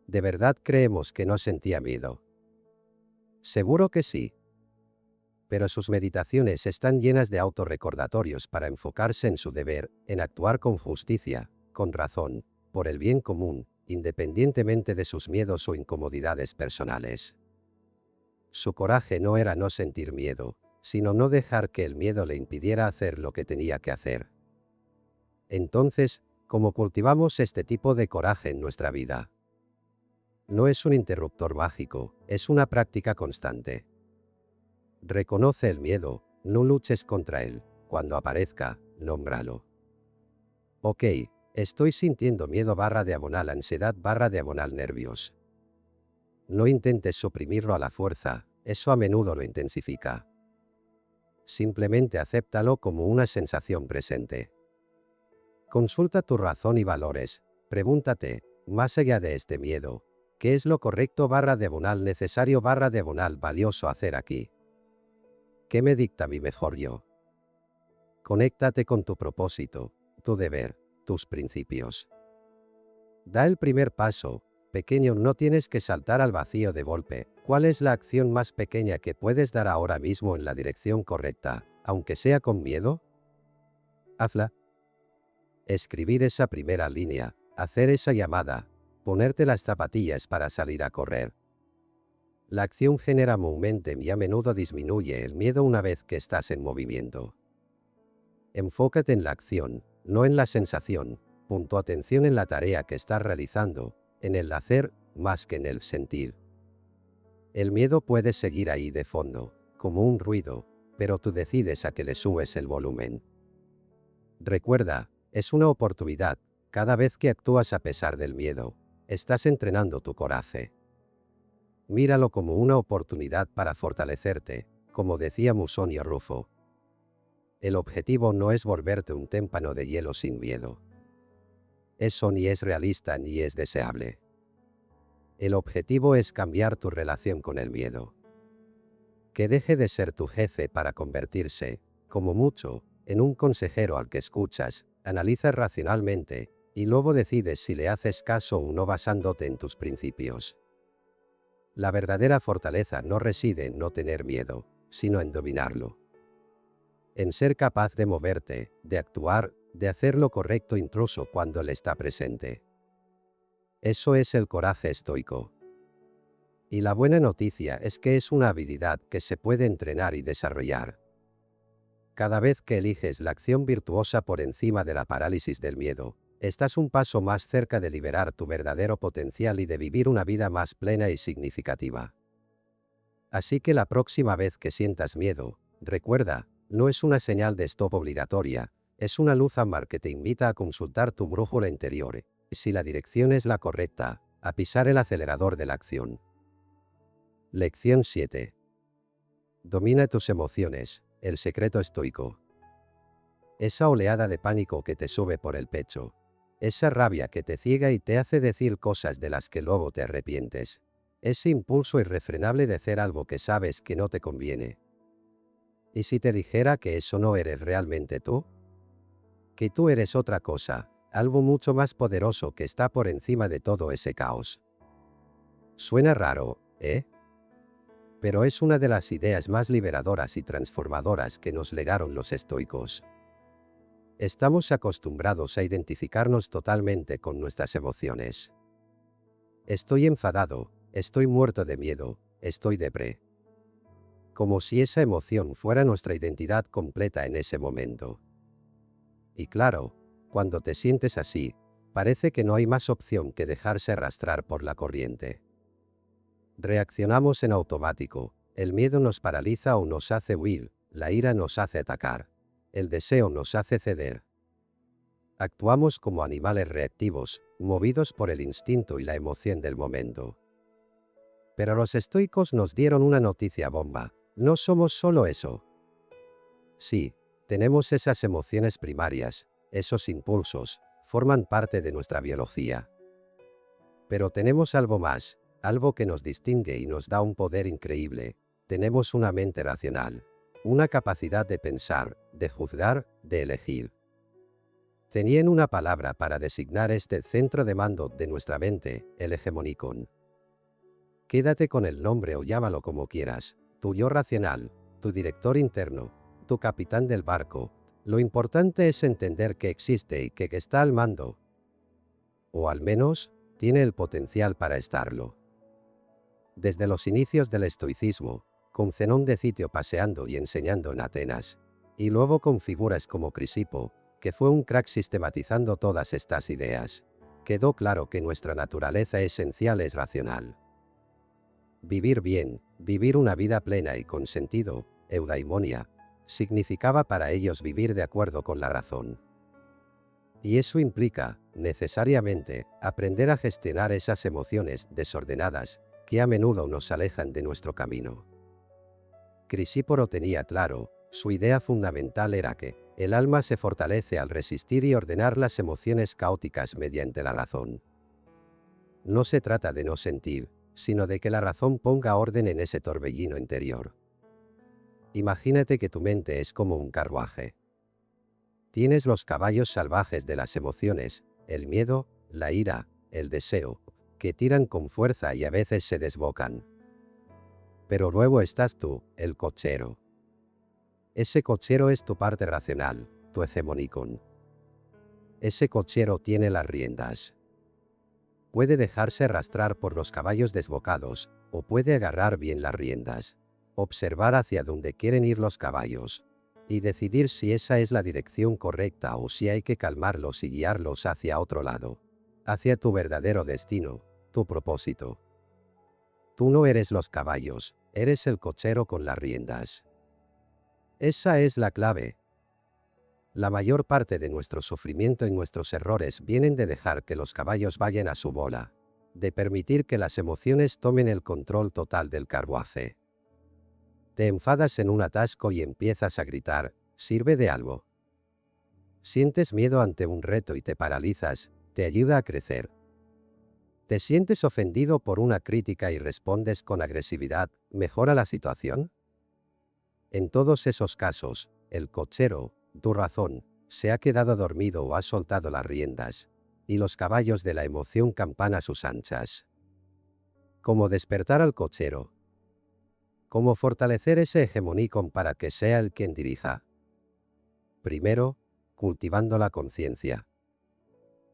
¿De verdad creemos que no sentía miedo? Seguro que sí. Pero sus meditaciones están llenas de autorrecordatorios para enfocarse en su deber, en actuar con justicia, con razón, por el bien común, independientemente de sus miedos o incomodidades personales. Su coraje no era no sentir miedo, sino no dejar que el miedo le impidiera hacer lo que tenía que hacer. Entonces, ¿cómo cultivamos este tipo de coraje en nuestra vida? No es un interruptor mágico, es una práctica constante. Reconoce el miedo, no luches contra él. Cuando aparezca, nómbralo. Ok, estoy sintiendo miedo / ansiedad / nervios. No intentes suprimirlo a la fuerza, eso a menudo lo intensifica. Simplemente acéptalo como una sensación presente. Consulta tu razón y valores, pregúntate, más allá de este miedo, ¿qué es lo correcto / necesario / valioso hacer aquí? ¿Qué me dicta mi mejor yo? Conéctate con tu propósito, tu deber, tus principios. Da el primer paso, pequeño, no tienes que saltar al vacío de golpe. ¿Cuál es la acción más pequeña que puedes dar ahora mismo en la dirección correcta, aunque sea con miedo? Hazla. Escribir esa primera línea, hacer esa llamada, ponerte las zapatillas para salir a correr. La acción genera momentum y a menudo disminuye el miedo una vez que estás en movimiento. Enfócate en la acción, no en la sensación. Pon tu atención en la tarea que estás realizando, en el hacer, más que en el sentir. El miedo puede seguir ahí de fondo, como un ruido, pero tú decides a que le subes el volumen. Recuerda, es una oportunidad. Cada vez que actúas a pesar del miedo, estás entrenando tu coraje. Míralo como una oportunidad para fortalecerte, como decía Musonio Rufo. El objetivo no es volverte un témpano de hielo sin miedo. Eso ni es realista ni es deseable. El objetivo es cambiar tu relación con el miedo. Que deje de ser tu jefe para convertirse, como mucho, en un consejero al que escuchas, analizas racionalmente, y luego decides si le haces caso o no basándote en tus principios. La verdadera fortaleza no reside en no tener miedo, sino en dominarlo. En ser capaz de moverte, de actuar, de hacer lo correcto incluso cuando él está presente. Eso es el coraje estoico. Y la buena noticia es que es una habilidad que se puede entrenar y desarrollar. Cada vez que eliges la acción virtuosa por encima de la parálisis del miedo, estás un paso más cerca de liberar tu verdadero potencial y de vivir una vida más plena y significativa. Así que la próxima vez que sientas miedo, recuerda, no es una señal de stop obligatoria, es una luz ámbar que te invita a consultar tu brújula interior, si la dirección es la correcta, a pisar el acelerador de la acción. Lección 7. Domina tus emociones, el secreto estoico. Esa oleada de pánico que te sube por el pecho. Esa rabia que te ciega y te hace decir cosas de las que luego te arrepientes. Ese impulso irrefrenable de hacer algo que sabes que no te conviene. ¿Y si te dijera que eso no eres realmente tú? Que tú eres otra cosa, algo mucho más poderoso que está por encima de todo ese caos. Suena raro, ¿eh? Pero es una de las ideas más liberadoras y transformadoras que nos legaron los estoicos. Estamos acostumbrados a identificarnos totalmente con nuestras emociones. Estoy enfadado, estoy muerto de miedo, estoy depre. Como si esa emoción fuera nuestra identidad completa en ese momento. Y claro, cuando te sientes así, parece que no hay más opción que dejarse arrastrar por la corriente. Reaccionamos en automático, el miedo nos paraliza o nos hace huir, la ira nos hace atacar, el deseo nos hace ceder. Actuamos como animales reactivos, movidos por el instinto y la emoción del momento. Pero los estoicos nos dieron una noticia bomba, no somos solo eso. Sí, tenemos esas emociones primarias, esos impulsos, forman parte de nuestra biología. Pero tenemos algo más, algo que nos distingue y nos da un poder increíble. Tenemos una mente racional, una capacidad de pensar, de juzgar, de elegir. Tenían una palabra para designar este centro de mando de nuestra mente, el hegemonicon. Quédate con el nombre o llámalo como quieras, tu yo racional, tu director interno, tu capitán del barco. Lo importante es entender que existe y que está al mando. O al menos, tiene el potencial para estarlo. Desde los inicios del estoicismo, con Zenón de Citio paseando y enseñando en Atenas, y luego con figuras como Crisipo, que fue un crack sistematizando todas estas ideas, quedó claro que nuestra naturaleza esencial es racional. Vivir bien, vivir una vida plena y con sentido, eudaimonia, significaba para ellos vivir de acuerdo con la razón. Y eso implica, necesariamente, aprender a gestionar esas emociones desordenadas, que a menudo nos alejan de nuestro camino. Crisíporo tenía claro, su idea fundamental era que, el alma se fortalece al resistir y ordenar las emociones caóticas mediante la razón. No se trata de no sentir, sino de que la razón ponga orden en ese torbellino interior. Imagínate que tu mente es como un carruaje. Tienes los caballos salvajes de las emociones, el miedo, la ira, el deseo, que tiran con fuerza y a veces se desbocan. Pero luego estás tú, el cochero. Ese cochero es tu parte racional, tu hegemonicon. Ese cochero tiene las riendas. Puede dejarse arrastrar por los caballos desbocados, o puede agarrar bien las riendas, observar hacia dónde quieren ir los caballos, y decidir si esa es la dirección correcta o si hay que calmarlos y guiarlos hacia otro lado, hacia tu verdadero destino, tu propósito. Tú no eres los caballos, eres el cochero con las riendas. Esa es la clave. La mayor parte de nuestro sufrimiento y nuestros errores vienen de dejar que los caballos vayan a su bola, de permitir que las emociones tomen el control total del carruaje. Te enfadas en un atasco y empiezas a gritar, ¿sirve de algo? Sientes miedo ante un reto y te paralizas, te ayuda a crecer. ¿Te sientes ofendido por una crítica y respondes con agresividad, mejora la situación? En todos esos casos, el cochero, tu razón, se ha quedado dormido o ha soltado las riendas, y los caballos de la emoción campan a sus anchas. ¿Cómo despertar al cochero? ¿Cómo fortalecer ese hegemonicón para que sea el quien dirija? Primero, cultivando la conciencia.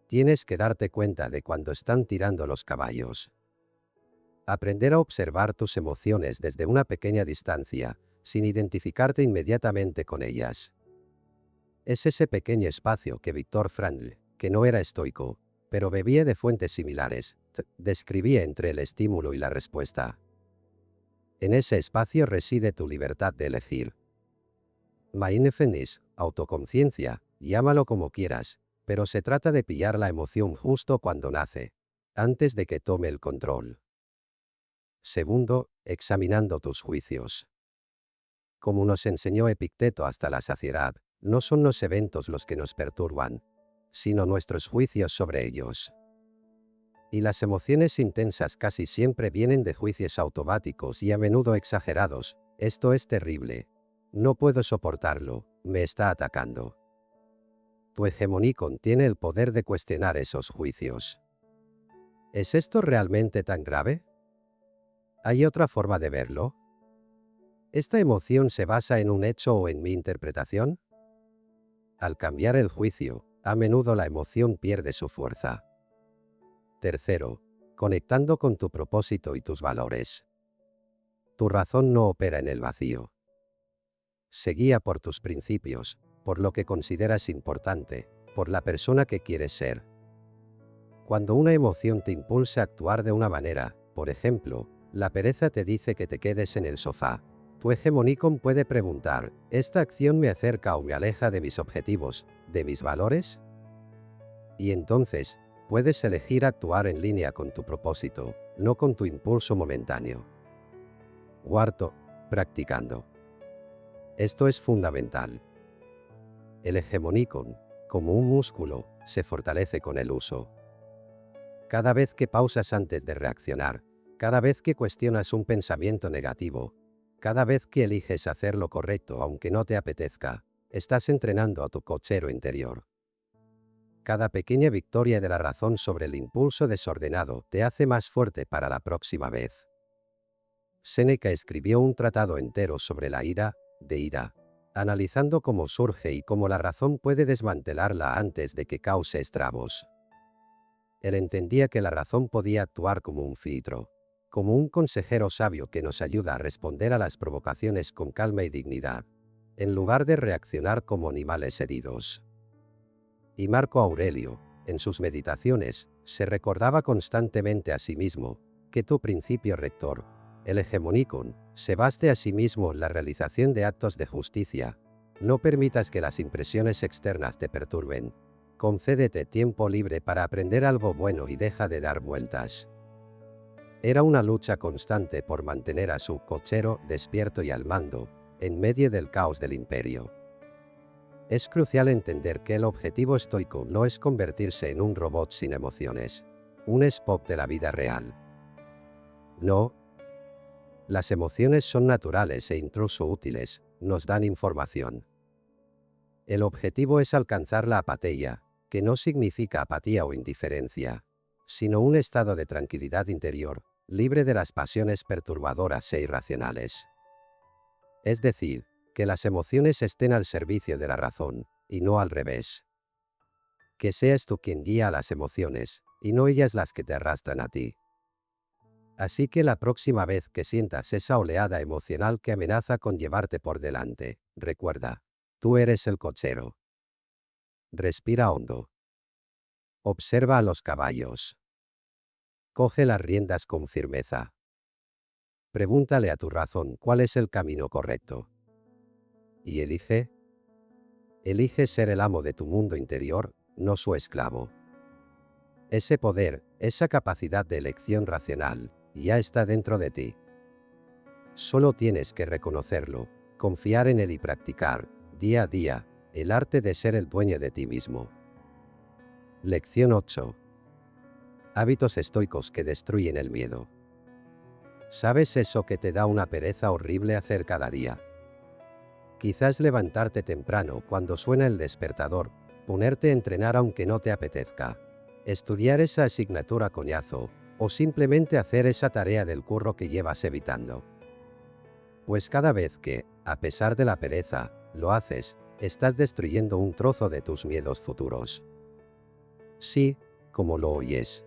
Tienes que darte cuenta de cuando están tirando los caballos. Aprender a observar tus emociones desde una pequeña distancia, sin identificarte inmediatamente con ellas. Es ese pequeño espacio que Viktor Frankl, que no era estoico, pero bebía de fuentes similares, describía entre el estímulo y la respuesta. En ese espacio reside tu libertad de elegir. Mindfulness, autoconciencia, llámalo como quieras, pero se trata de pillar la emoción justo cuando nace, antes de que tome el control. Segundo, examinando tus juicios. Como nos enseñó Epicteto hasta la saciedad, no son los eventos los que nos perturban, sino nuestros juicios sobre ellos. Y las emociones intensas casi siempre vienen de juicios automáticos y a menudo exagerados. Esto es terrible. No puedo soportarlo, me está atacando. Tu hegemonicón tiene el poder de cuestionar esos juicios. ¿Es esto realmente tan grave? ¿Hay otra forma de verlo? ¿Esta emoción se basa en un hecho o en mi interpretación? Al cambiar el juicio, a menudo la emoción pierde su fuerza. Tercero, conectando con tu propósito y tus valores. Tu razón no opera en el vacío. Se guía por tus principios, por lo que consideras importante, por la persona que quieres ser. Cuando una emoción te impulsa a actuar de una manera, por ejemplo, la pereza te dice que te quedes en el sofá, tu hegemonicón puede preguntar, ¿esta acción me acerca o me aleja de mis objetivos, de mis valores? Y entonces, puedes elegir actuar en línea con tu propósito, no con tu impulso momentáneo. Cuarto, practicando. Esto es fundamental. El hegemonicón, como un músculo, se fortalece con el uso. Cada vez que pausas antes de reaccionar, cada vez que cuestionas un pensamiento negativo, cada vez que eliges hacer lo correcto aunque no te apetezca, estás entrenando a tu cochero interior. Cada pequeña victoria de la razón sobre el impulso desordenado te hace más fuerte para la próxima vez. Séneca escribió un tratado entero sobre la ira, analizando cómo surge y cómo la razón puede desmantelarla antes de que cause estragos. Él entendía que la razón podía actuar como un filtro, como un consejero sabio que nos ayuda a responder a las provocaciones con calma y dignidad, en lugar de reaccionar como animales heridos. Y Marco Aurelio, en sus meditaciones, se recordaba constantemente a sí mismo, que tu principio rector, el hegemonicón, se baste a sí mismo en la realización de actos de justicia. No permitas que las impresiones externas te perturben. Concédete tiempo libre para aprender algo bueno y deja de dar vueltas. Era una lucha constante por mantener a su cochero despierto y al mando, en medio del caos del imperio. Es crucial entender que el objetivo estoico no es convertirse en un robot sin emociones, un Spock de la vida real. No. Las emociones son naturales e incluso útiles, nos dan información. El objetivo es alcanzar la apatía, que no significa apatía o indiferencia, sino un estado de tranquilidad interior, libre de las pasiones perturbadoras e irracionales. Es decir, que las emociones estén al servicio de la razón, y no al revés. Que seas tú quien guía a las emociones, y no ellas las que te arrastran a ti. Así que la próxima vez que sientas esa oleada emocional que amenaza con llevarte por delante, recuerda, tú eres el cochero. Respira hondo. Observa a los caballos. Coge las riendas con firmeza. Pregúntale a tu razón cuál es el camino correcto. y elige ser el amo de tu mundo interior, no su esclavo. Ese poder, esa capacidad de elección racional, ya está dentro de ti. Solo tienes que reconocerlo, confiar en él y practicar, día a día, el arte de ser el dueño de ti mismo. Lección 8. Hábitos estoicos que destruyen el miedo. ¿Sabes eso que te da una pereza horrible hacer cada día? Quizás levantarte temprano cuando suena el despertador, ponerte a entrenar aunque no te apetezca, estudiar esa asignatura coñazo, o simplemente hacer esa tarea del curro que llevas evitando. Pues cada vez que, a pesar de la pereza, lo haces, estás destruyendo un trozo de tus miedos futuros. Sí, como lo oyes.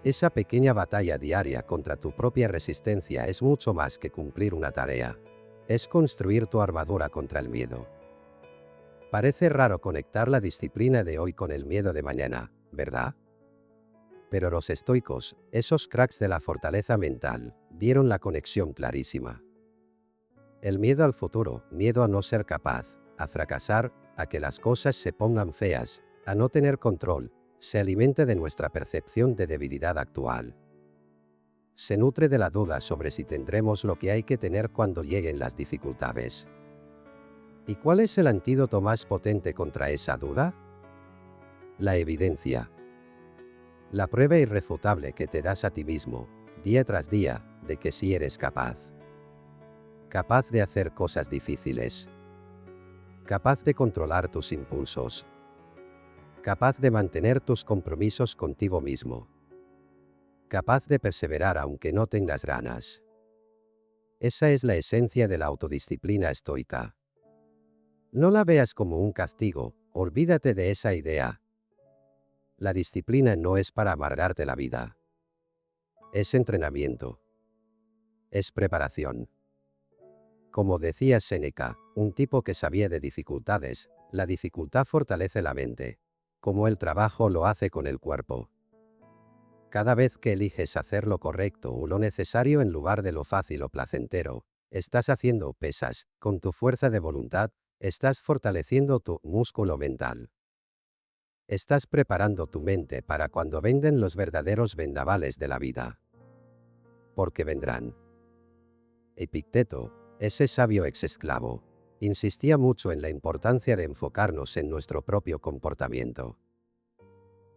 Esa pequeña batalla diaria contra tu propia resistencia es mucho más que cumplir una tarea. Es construir tu armadura contra el miedo. Parece raro conectar la disciplina de hoy con el miedo de mañana, ¿verdad? Pero los estoicos, esos cracks de la fortaleza mental, vieron la conexión clarísima. El miedo al futuro, miedo a no ser capaz, a fracasar, a que las cosas se pongan feas, a no tener control, se alimenta de nuestra percepción de debilidad actual. Se nutre de la duda sobre si tendremos lo que hay que tener cuando lleguen las dificultades. ¿Y cuál es el antídoto más potente contra esa duda? La evidencia. La prueba irrefutable que te das a ti mismo, día tras día, de que sí eres capaz. Capaz de hacer cosas difíciles. Capaz de controlar tus impulsos. Capaz de mantener tus compromisos contigo mismo. Capaz de perseverar aunque no tengas ganas. Esa es la esencia de la autodisciplina estoica. No la veas como un castigo, olvídate de esa idea. La disciplina no es para amargarte la vida. Es entrenamiento. Es preparación. Como decía Séneca, un tipo que sabía de dificultades, la dificultad fortalece la mente, como el trabajo lo hace con el cuerpo. Cada vez que eliges hacer lo correcto o lo necesario en lugar de lo fácil o placentero, estás haciendo pesas, con tu fuerza de voluntad, estás fortaleciendo tu músculo mental. Estás preparando tu mente para cuando vengan los verdaderos vendavales de la vida. Porque vendrán. Epicteto, ese sabio ex-esclavo, insistía mucho en la importancia de enfocarnos en nuestro propio comportamiento.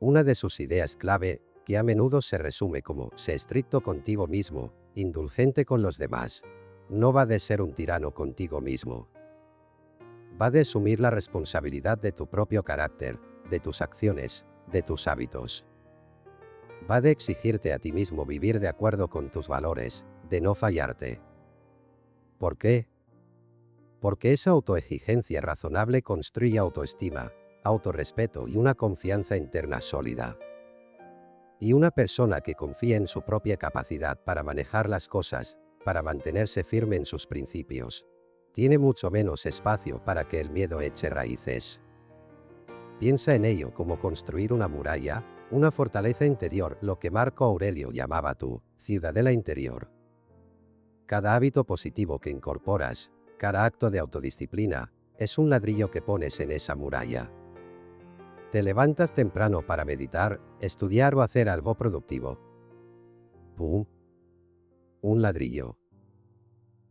Una de sus ideas clave, que a menudo se resume como, sé estricto contigo mismo, indulgente con los demás, no va de ser un tirano contigo mismo. Va de asumir la responsabilidad de tu propio carácter, de tus acciones, de tus hábitos. Va de exigirte a ti mismo vivir de acuerdo con tus valores, de no fallarte. ¿Por qué? Porque esa autoexigencia razonable construye autoestima, autorrespeto y una confianza interna sólida. Y una persona que confía en su propia capacidad para manejar las cosas, para mantenerse firme en sus principios, tiene mucho menos espacio para que el miedo eche raíces. Piensa en ello como construir una muralla, una fortaleza interior, lo que Marco Aurelio llamaba tu ciudadela interior. Cada hábito positivo que incorporas, cada acto de autodisciplina, es un ladrillo que pones en esa muralla. Te levantas temprano para meditar, estudiar o hacer algo productivo. ¡Pum! Un ladrillo.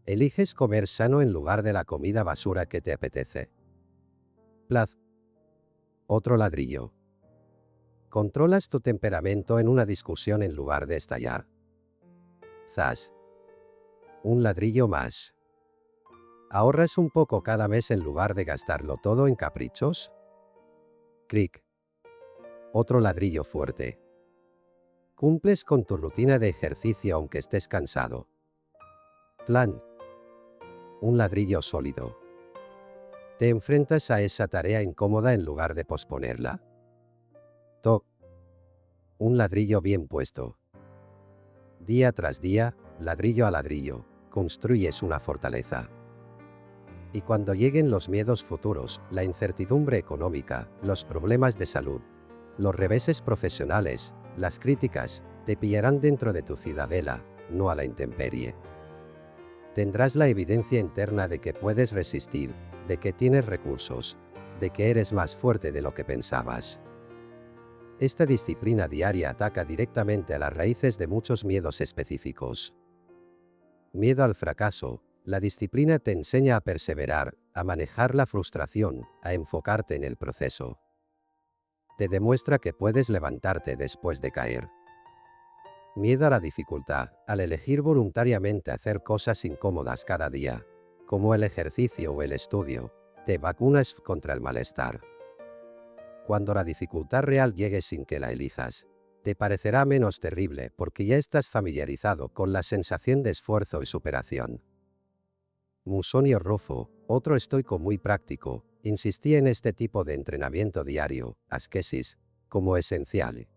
Eliges comer sano en lugar de la comida basura que te apetece. Plaz. Otro ladrillo. Controlas tu temperamento en una discusión en lugar de estallar. Zas. Un ladrillo más. ¿Ahorras un poco cada mes en lugar de gastarlo todo en caprichos? Cric. Otro ladrillo fuerte. Cumples con tu rutina de ejercicio aunque estés cansado. Tlan. Un ladrillo sólido. Te enfrentas a esa tarea incómoda en lugar de posponerla. Toc. Un ladrillo bien puesto. Día tras día, ladrillo a ladrillo, construyes una fortaleza. Y cuando lleguen los miedos futuros, la incertidumbre económica, los problemas de salud, los reveses profesionales, las críticas, te pillarán dentro de tu ciudadela, no a la intemperie. Tendrás la evidencia interna de que puedes resistir, de que tienes recursos, de que eres más fuerte de lo que pensabas. Esta disciplina diaria ataca directamente a las raíces de muchos miedos específicos. Miedo al fracaso. La disciplina te enseña a perseverar, a manejar la frustración, a enfocarte en el proceso. Te demuestra que puedes levantarte después de caer. Miedo a la dificultad. Al elegir voluntariamente hacer cosas incómodas cada día, como el ejercicio o el estudio, te vacunas contra el malestar. Cuando la dificultad real llegue sin que la elijas, te parecerá menos terrible porque ya estás familiarizado con la sensación de esfuerzo y superación. Musonio Rufo, otro estoico muy práctico, insistía en este tipo de entrenamiento diario, ascesis, como esencial.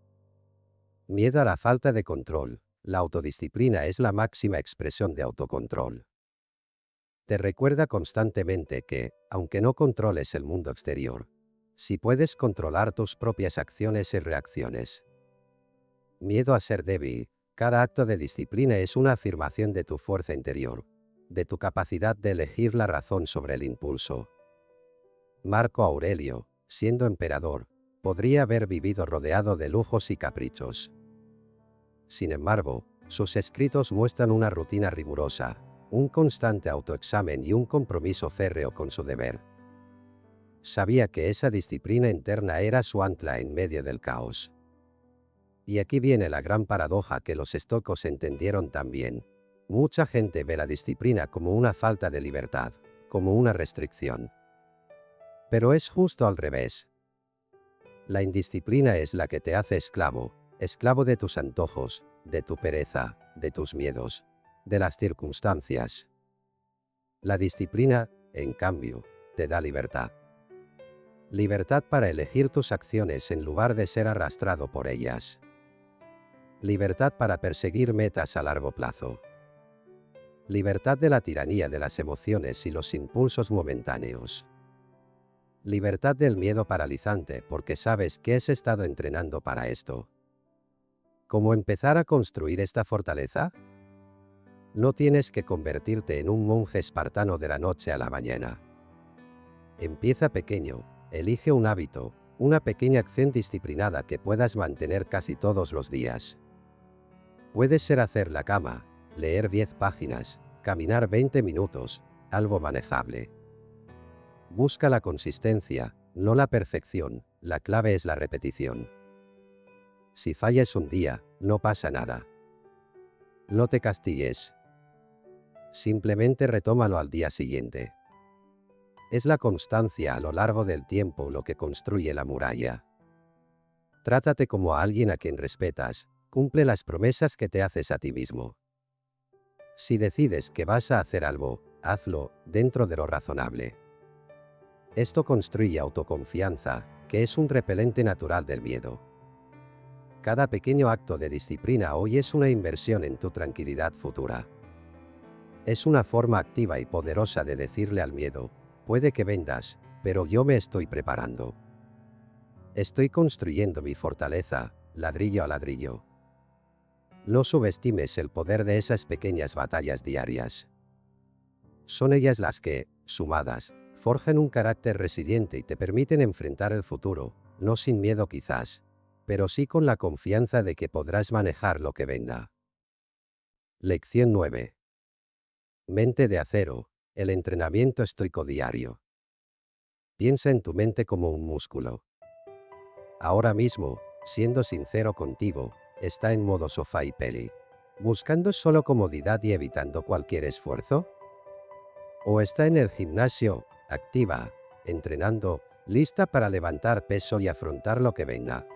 Miedo a la falta de control. La autodisciplina es la máxima expresión de autocontrol. Te recuerda constantemente que, aunque no controles el mundo exterior, sí puedes controlar tus propias acciones y reacciones. Miedo a ser débil. Cada acto de disciplina es una afirmación de tu fuerza interior, de tu capacidad de elegir la razón sobre el impulso. Marco Aurelio, siendo emperador, podría haber vivido rodeado de lujos y caprichos. Sin embargo, sus escritos muestran una rutina rigurosa, un constante autoexamen y un compromiso férreo con su deber. Sabía que esa disciplina interna era su ancla en medio del caos. Y aquí viene la gran paradoja que los estoicos entendieron también. Mucha gente ve la disciplina como una falta de libertad, como una restricción. Pero es justo al revés. La indisciplina es la que te hace esclavo, esclavo de tus antojos, de tu pereza, de tus miedos, de las circunstancias. La disciplina, en cambio, te da libertad. Libertad para elegir tus acciones en lugar de ser arrastrado por ellas. Libertad para perseguir metas a largo plazo. Libertad de la tiranía de las emociones y los impulsos momentáneos. Libertad del miedo paralizante porque sabes que has estado entrenando para esto. ¿Cómo empezar a construir esta fortaleza? No tienes que convertirte en un monje espartano de la noche a la mañana. Empieza pequeño, elige un hábito, una pequeña acción disciplinada que puedas mantener casi todos los días. Puede ser hacer la cama, leer 10 páginas, caminar 20 minutos, algo manejable. Busca la consistencia, no la perfección, la clave es la repetición. Si fallas un día, no pasa nada. No te castigues. Simplemente retómalo al día siguiente. Es la constancia a lo largo del tiempo lo que construye la muralla. Trátate como a alguien a quien respetas, cumple las promesas que te haces a ti mismo. Si decides que vas a hacer algo, hazlo, dentro de lo razonable. Esto construye autoconfianza, que es un repelente natural del miedo. Cada pequeño acto de disciplina hoy es una inversión en tu tranquilidad futura. Es una forma activa y poderosa de decirle al miedo, puede que vendas, pero yo me estoy preparando. Estoy construyendo mi fortaleza, ladrillo a ladrillo. No subestimes el poder de esas pequeñas batallas diarias. Son ellas las que, sumadas, forjan un carácter resiliente y te permiten enfrentar el futuro, no sin miedo quizás, pero sí con la confianza de que podrás manejar lo que venga. Lección 9. Mente de acero, el entrenamiento estoico diario. Piensa en tu mente como un músculo. Ahora mismo, siendo sincero contigo, está en modo sofá y peli, buscando solo comodidad y evitando cualquier esfuerzo. O está en el gimnasio, activa, entrenando, lista para levantar peso y afrontar lo que venga.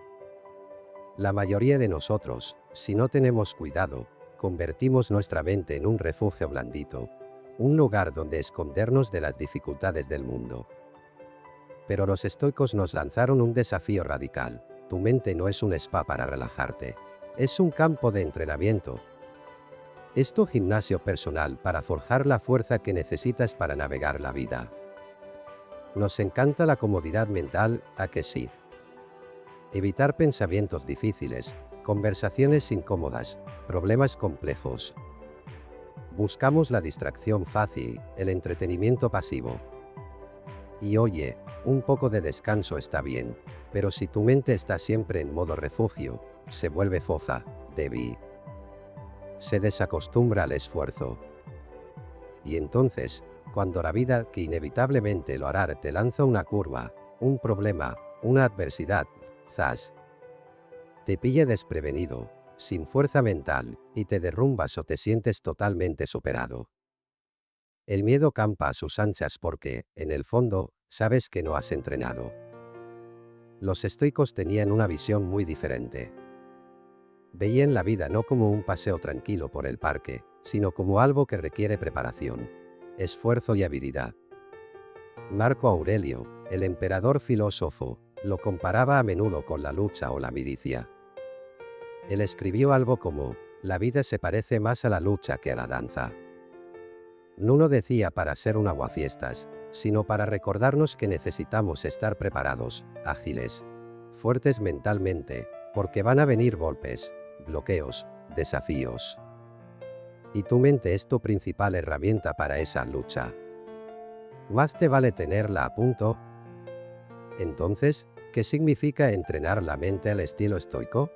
La mayoría de nosotros, si no tenemos cuidado, convertimos nuestra mente en un refugio blandito, un lugar donde escondernos de las dificultades del mundo. Pero los estoicos nos lanzaron un desafío radical. Tu mente no es un spa para relajarte, es un campo de entrenamiento. Es tu gimnasio personal para forjar la fuerza que necesitas para navegar la vida. Nos encanta la comodidad mental, ¿a que sí? Evitar pensamientos difíciles, conversaciones incómodas, problemas complejos. Buscamos la distracción fácil, el entretenimiento pasivo. Y oye, un poco de descanso está bien, pero si tu mente está siempre en modo refugio, se vuelve foza, débil. Se desacostumbra al esfuerzo. Y entonces, cuando la vida, que inevitablemente lo hará, te lanza una curva, un problema, una adversidad, zas, te pilla desprevenido, sin fuerza mental, y te derrumbas o te sientes totalmente superado. El miedo campa a sus anchas porque, en el fondo, sabes que no has entrenado. Los estoicos tenían una visión muy diferente. Veían la vida no como un paseo tranquilo por el parque, sino como algo que requiere preparación, esfuerzo y habilidad. Marco Aurelio, el emperador filósofo, lo comparaba a menudo con la lucha o la milicia. Él escribió algo como, la vida se parece más a la lucha que a la danza. No lo decía para ser un aguafiestas, sino para recordarnos que necesitamos estar preparados, ágiles, fuertes mentalmente, porque van a venir golpes, bloqueos, desafíos. Y tu mente es tu principal herramienta para esa lucha. Más te vale tenerla a punto. Entonces, ¿qué significa entrenar la mente al estilo estoico?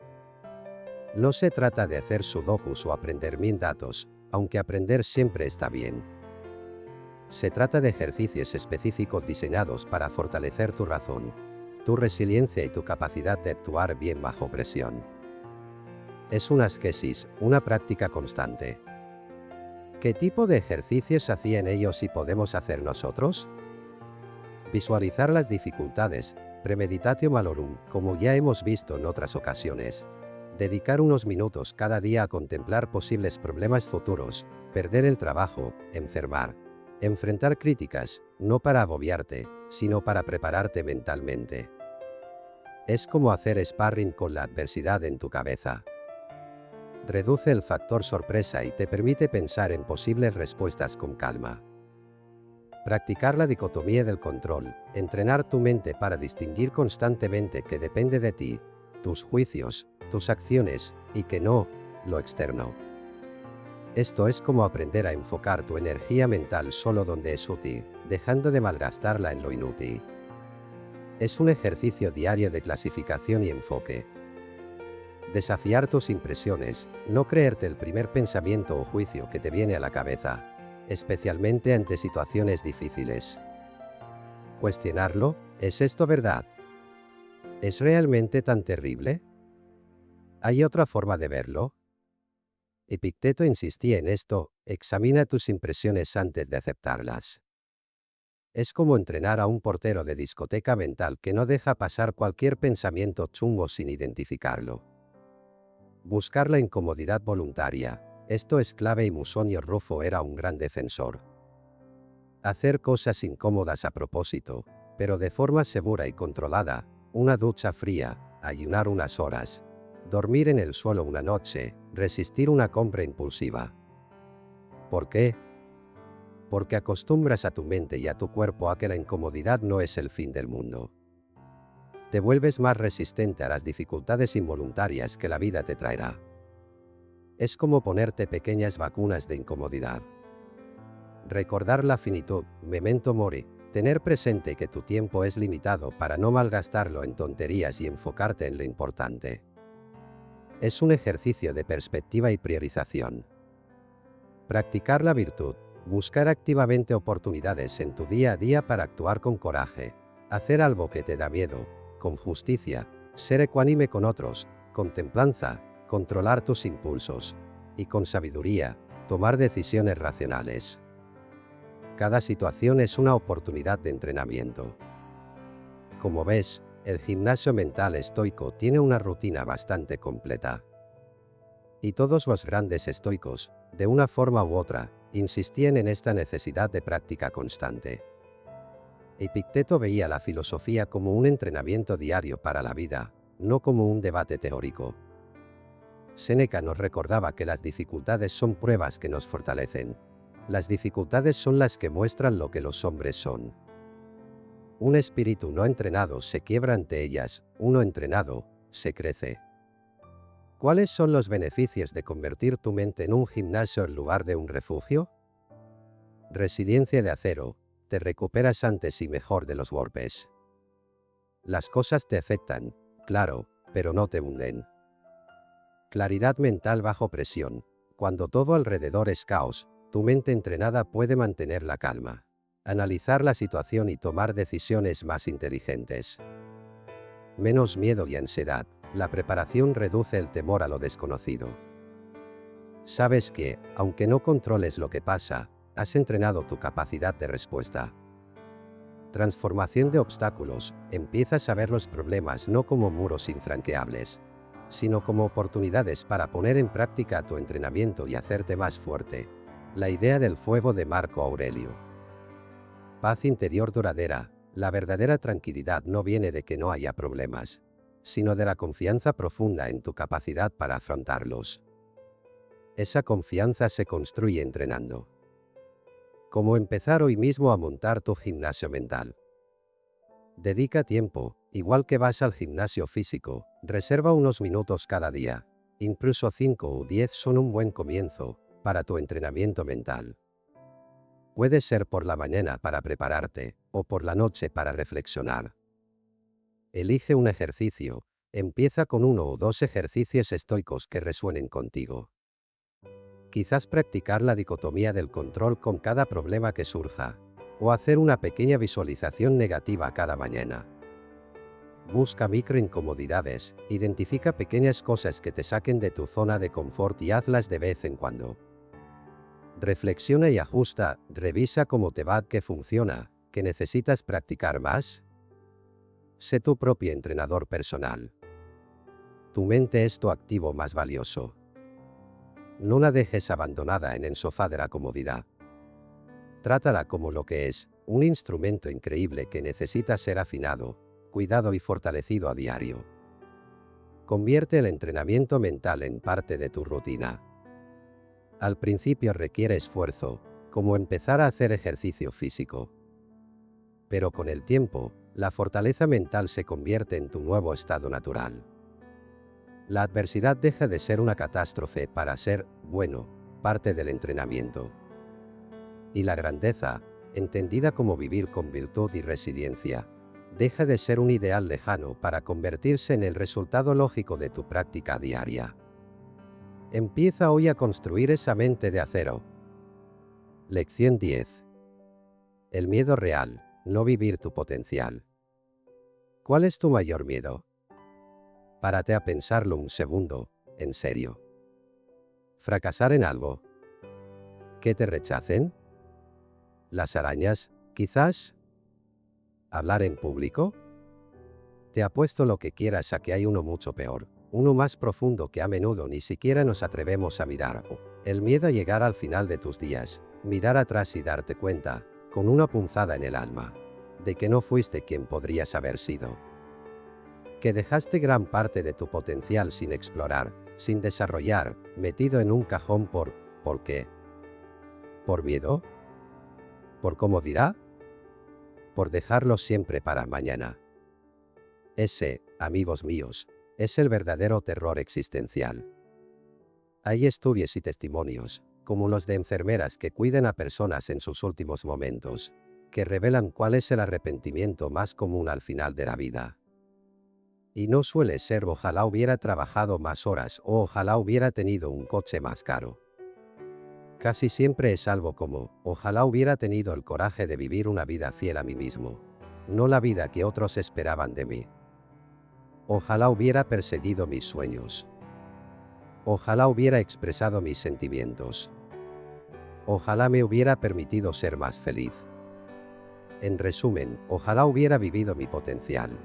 No se trata de hacer sudokus o aprender 1000 datos, aunque aprender siempre está bien. Se trata de ejercicios específicos diseñados para fortalecer tu razón, tu resiliencia y tu capacidad de actuar bien bajo presión. Es una ascesis, una práctica constante. ¿Qué tipo de ejercicios hacían ellos y podemos hacer nosotros? Visualizar las dificultades, premeditatio malorum, como ya hemos visto en otras ocasiones. Dedicar unos minutos cada día a contemplar posibles problemas futuros, perder el trabajo, enfermar. Enfrentar críticas, no para agobiarte, sino para prepararte mentalmente. Es como hacer sparring con la adversidad en tu cabeza. Reduce el factor sorpresa y te permite pensar en posibles respuestas con calma. Practicar la dicotomía del control, entrenar tu mente para distinguir constantemente que depende de ti, tus juicios, tus acciones, y que no, lo externo. Esto es como aprender a enfocar tu energía mental solo donde es útil, dejando de malgastarla en lo inútil. Es un ejercicio diario de clasificación y enfoque. Desafiar tus impresiones, no creerte el primer pensamiento o juicio que te viene a la cabeza, especialmente ante situaciones difíciles. Cuestionarlo, ¿es esto verdad? ¿Es realmente tan terrible? ¿Hay otra forma de verlo? Epicteto insistía en esto, examina tus impresiones antes de aceptarlas. Es como entrenar a un portero de discoteca mental que no deja pasar cualquier pensamiento chungo sin identificarlo. Buscar la incomodidad voluntaria, esto es clave y Musonio Rufo era un gran defensor. Hacer cosas incómodas a propósito, pero de forma segura y controlada, una ducha fría, ayunar unas horas, dormir en el suelo una noche, resistir una compra impulsiva. ¿Por qué? Porque acostumbras a tu mente y a tu cuerpo a que la incomodidad no es el fin del mundo. Te vuelves más resistente a las dificultades involuntarias que la vida te traerá. Es como ponerte pequeñas vacunas de incomodidad. Recordar la finitud, memento mori, tener presente que tu tiempo es limitado para no malgastarlo en tonterías y enfocarte en lo importante. Es un ejercicio de perspectiva y priorización. Practicar la virtud, buscar activamente oportunidades en tu día a día para actuar con coraje, hacer algo que te da miedo, con justicia, ser ecuánime con otros, con templanza, controlar tus impulsos, y con sabiduría, tomar decisiones racionales. Cada situación es una oportunidad de entrenamiento. Como ves, el gimnasio mental estoico tiene una rutina bastante completa. Y todos los grandes estoicos, de una forma u otra, insistían en esta necesidad de práctica constante. Epicteto veía la filosofía como un entrenamiento diario para la vida, no como un debate teórico. Séneca nos recordaba que las dificultades son pruebas que nos fortalecen. Las dificultades son las que muestran lo que los hombres son. Un espíritu no entrenado se quiebra ante ellas, uno entrenado, se crece. ¿Cuáles son los beneficios de convertir tu mente en un gimnasio en lugar de un refugio? Resiliencia de acero. Te recuperas antes y mejor de los golpes. Las cosas te afectan, claro, pero no te hunden. Claridad mental bajo presión. Cuando todo alrededor es caos, tu mente entrenada puede mantener la calma, analizar la situación y tomar decisiones más inteligentes. Menos miedo y ansiedad. La preparación reduce el temor a lo desconocido. Sabes que, aunque no controles lo que pasa, has entrenado tu capacidad de respuesta. Transformación de obstáculos. Empiezas a ver los problemas no como muros infranqueables, sino como oportunidades para poner en práctica tu entrenamiento y hacerte más fuerte. La idea del fuego de Marco Aurelio. Paz interior duradera. La verdadera tranquilidad no viene de que no haya problemas, sino de la confianza profunda en tu capacidad para afrontarlos. Esa confianza se construye entrenando. Cómo empezar hoy mismo a montar tu gimnasio mental. Dedica tiempo, igual que vas al gimnasio físico, reserva unos minutos cada día. Incluso 5 o 10 son un buen comienzo para tu entrenamiento mental. Puede ser por la mañana para prepararte, o por la noche para reflexionar. Elige un ejercicio. Empieza con 1 o 2 ejercicios estoicos que resuenen contigo. Quizás practicar la dicotomía del control con cada problema que surja, o hacer una pequeña visualización negativa cada mañana. Busca microincomodidades, identifica pequeñas cosas que te saquen de tu zona de confort y hazlas de vez en cuando. Reflexiona y ajusta, revisa cómo te va, qué funciona, qué necesitas practicar más. Sé tu propio entrenador personal. Tu mente es tu activo más valioso. No la dejes abandonada en el sofá de la comodidad. Trátala como lo que es, un instrumento increíble que necesita ser afinado, cuidado y fortalecido a diario. Convierte el entrenamiento mental en parte de tu rutina. Al principio requiere esfuerzo, como empezar a hacer ejercicio físico. Pero con el tiempo, la fortaleza mental se convierte en tu nuevo estado natural. La adversidad deja de ser una catástrofe para ser, bueno, parte del entrenamiento. Y la grandeza, entendida como vivir con virtud y resiliencia, deja de ser un ideal lejano para convertirse en el resultado lógico de tu práctica diaria. Empieza hoy a construir esa mente de acero. Lección 10. El miedo real, no vivir tu potencial. ¿Cuál es tu mayor miedo? Párate a pensarlo un segundo, en serio. ¿Fracasar en algo? ¿Que te rechacen? ¿Las arañas, quizás? ¿Hablar en público? Te apuesto lo que quieras a que hay uno mucho peor, uno más profundo que a menudo ni siquiera nos atrevemos a mirar. El miedo a llegar al final de tus días, mirar atrás y darte cuenta, con una punzada en el alma, de que no fuiste quien podrías haber sido. Que dejaste gran parte de tu potencial sin explorar, sin desarrollar, metido en un cajón ¿por qué? ¿Por miedo? ¿Por cómo dirá? Por dejarlo siempre para mañana. Ese, amigos míos, es el verdadero terror existencial. Hay estudios y testimonios, como los de enfermeras que cuidan a personas en sus últimos momentos, que revelan cuál es el arrepentimiento más común al final de la vida. Y no suele ser ojalá hubiera trabajado más horas o ojalá hubiera tenido un coche más caro. Casi siempre es algo como, ojalá hubiera tenido el coraje de vivir una vida fiel a mí mismo, no la vida que otros esperaban de mí. Ojalá hubiera perseguido mis sueños. Ojalá hubiera expresado mis sentimientos. Ojalá me hubiera permitido ser más feliz. En resumen, ojalá hubiera vivido mi potencial.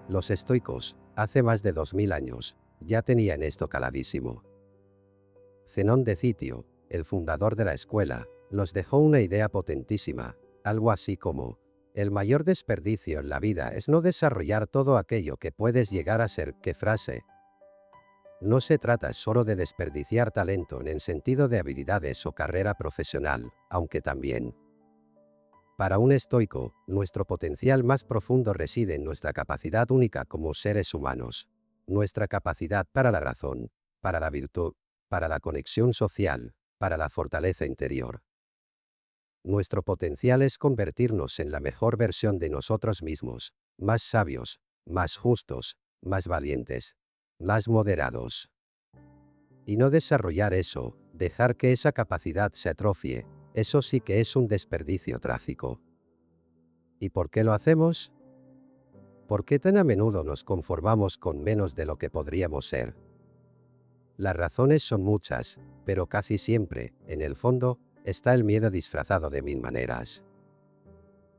Los estoicos, hace más de 2000 años, ya tenían esto caladísimo. Zenón de Citio, el fundador de la escuela, nos dejó una idea potentísima, algo así como, el mayor desperdicio en la vida es no desarrollar todo aquello que puedes llegar a ser. ¿Qué frase? No se trata solo de desperdiciar talento en el sentido de habilidades o carrera profesional, aunque también. Para un estoico, nuestro potencial más profundo reside en nuestra capacidad única como seres humanos. nuestra capacidad para la razón, para la virtud, para la conexión social, para la fortaleza interior. Nuestro potencial es convertirnos en la mejor versión de nosotros mismos, más sabios, más justos, más valientes, más moderados. Y no desarrollar eso, dejar que esa capacidad se atrofie, eso sí que es un desperdicio trágico. ¿Y por qué lo hacemos? ¿Por qué tan a menudo nos conformamos con menos de lo que podríamos ser? Las razones son muchas, pero casi siempre, en el fondo, está el miedo disfrazado de mil maneras.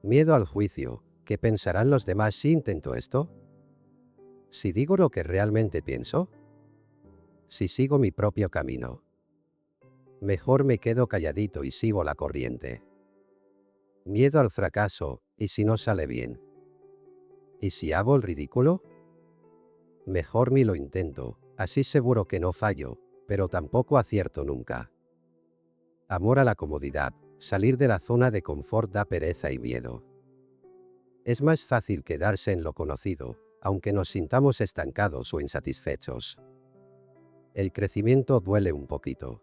Miedo al juicio. ¿Qué pensarán los demás si intento esto? ¿Si digo lo que realmente pienso? ¿Si sigo mi propio camino? Mejor me quedo calladito y sigo la corriente. Miedo al fracaso. ¿Y si no sale bien? ¿Y si hago el ridículo? Mejor ni lo intento, así seguro que no fallo, pero tampoco acierto nunca. Amor a la comodidad. Salir de la zona de confort da pereza y miedo. Es más fácil quedarse en lo conocido, aunque nos sintamos estancados o insatisfechos. El crecimiento duele un poquito.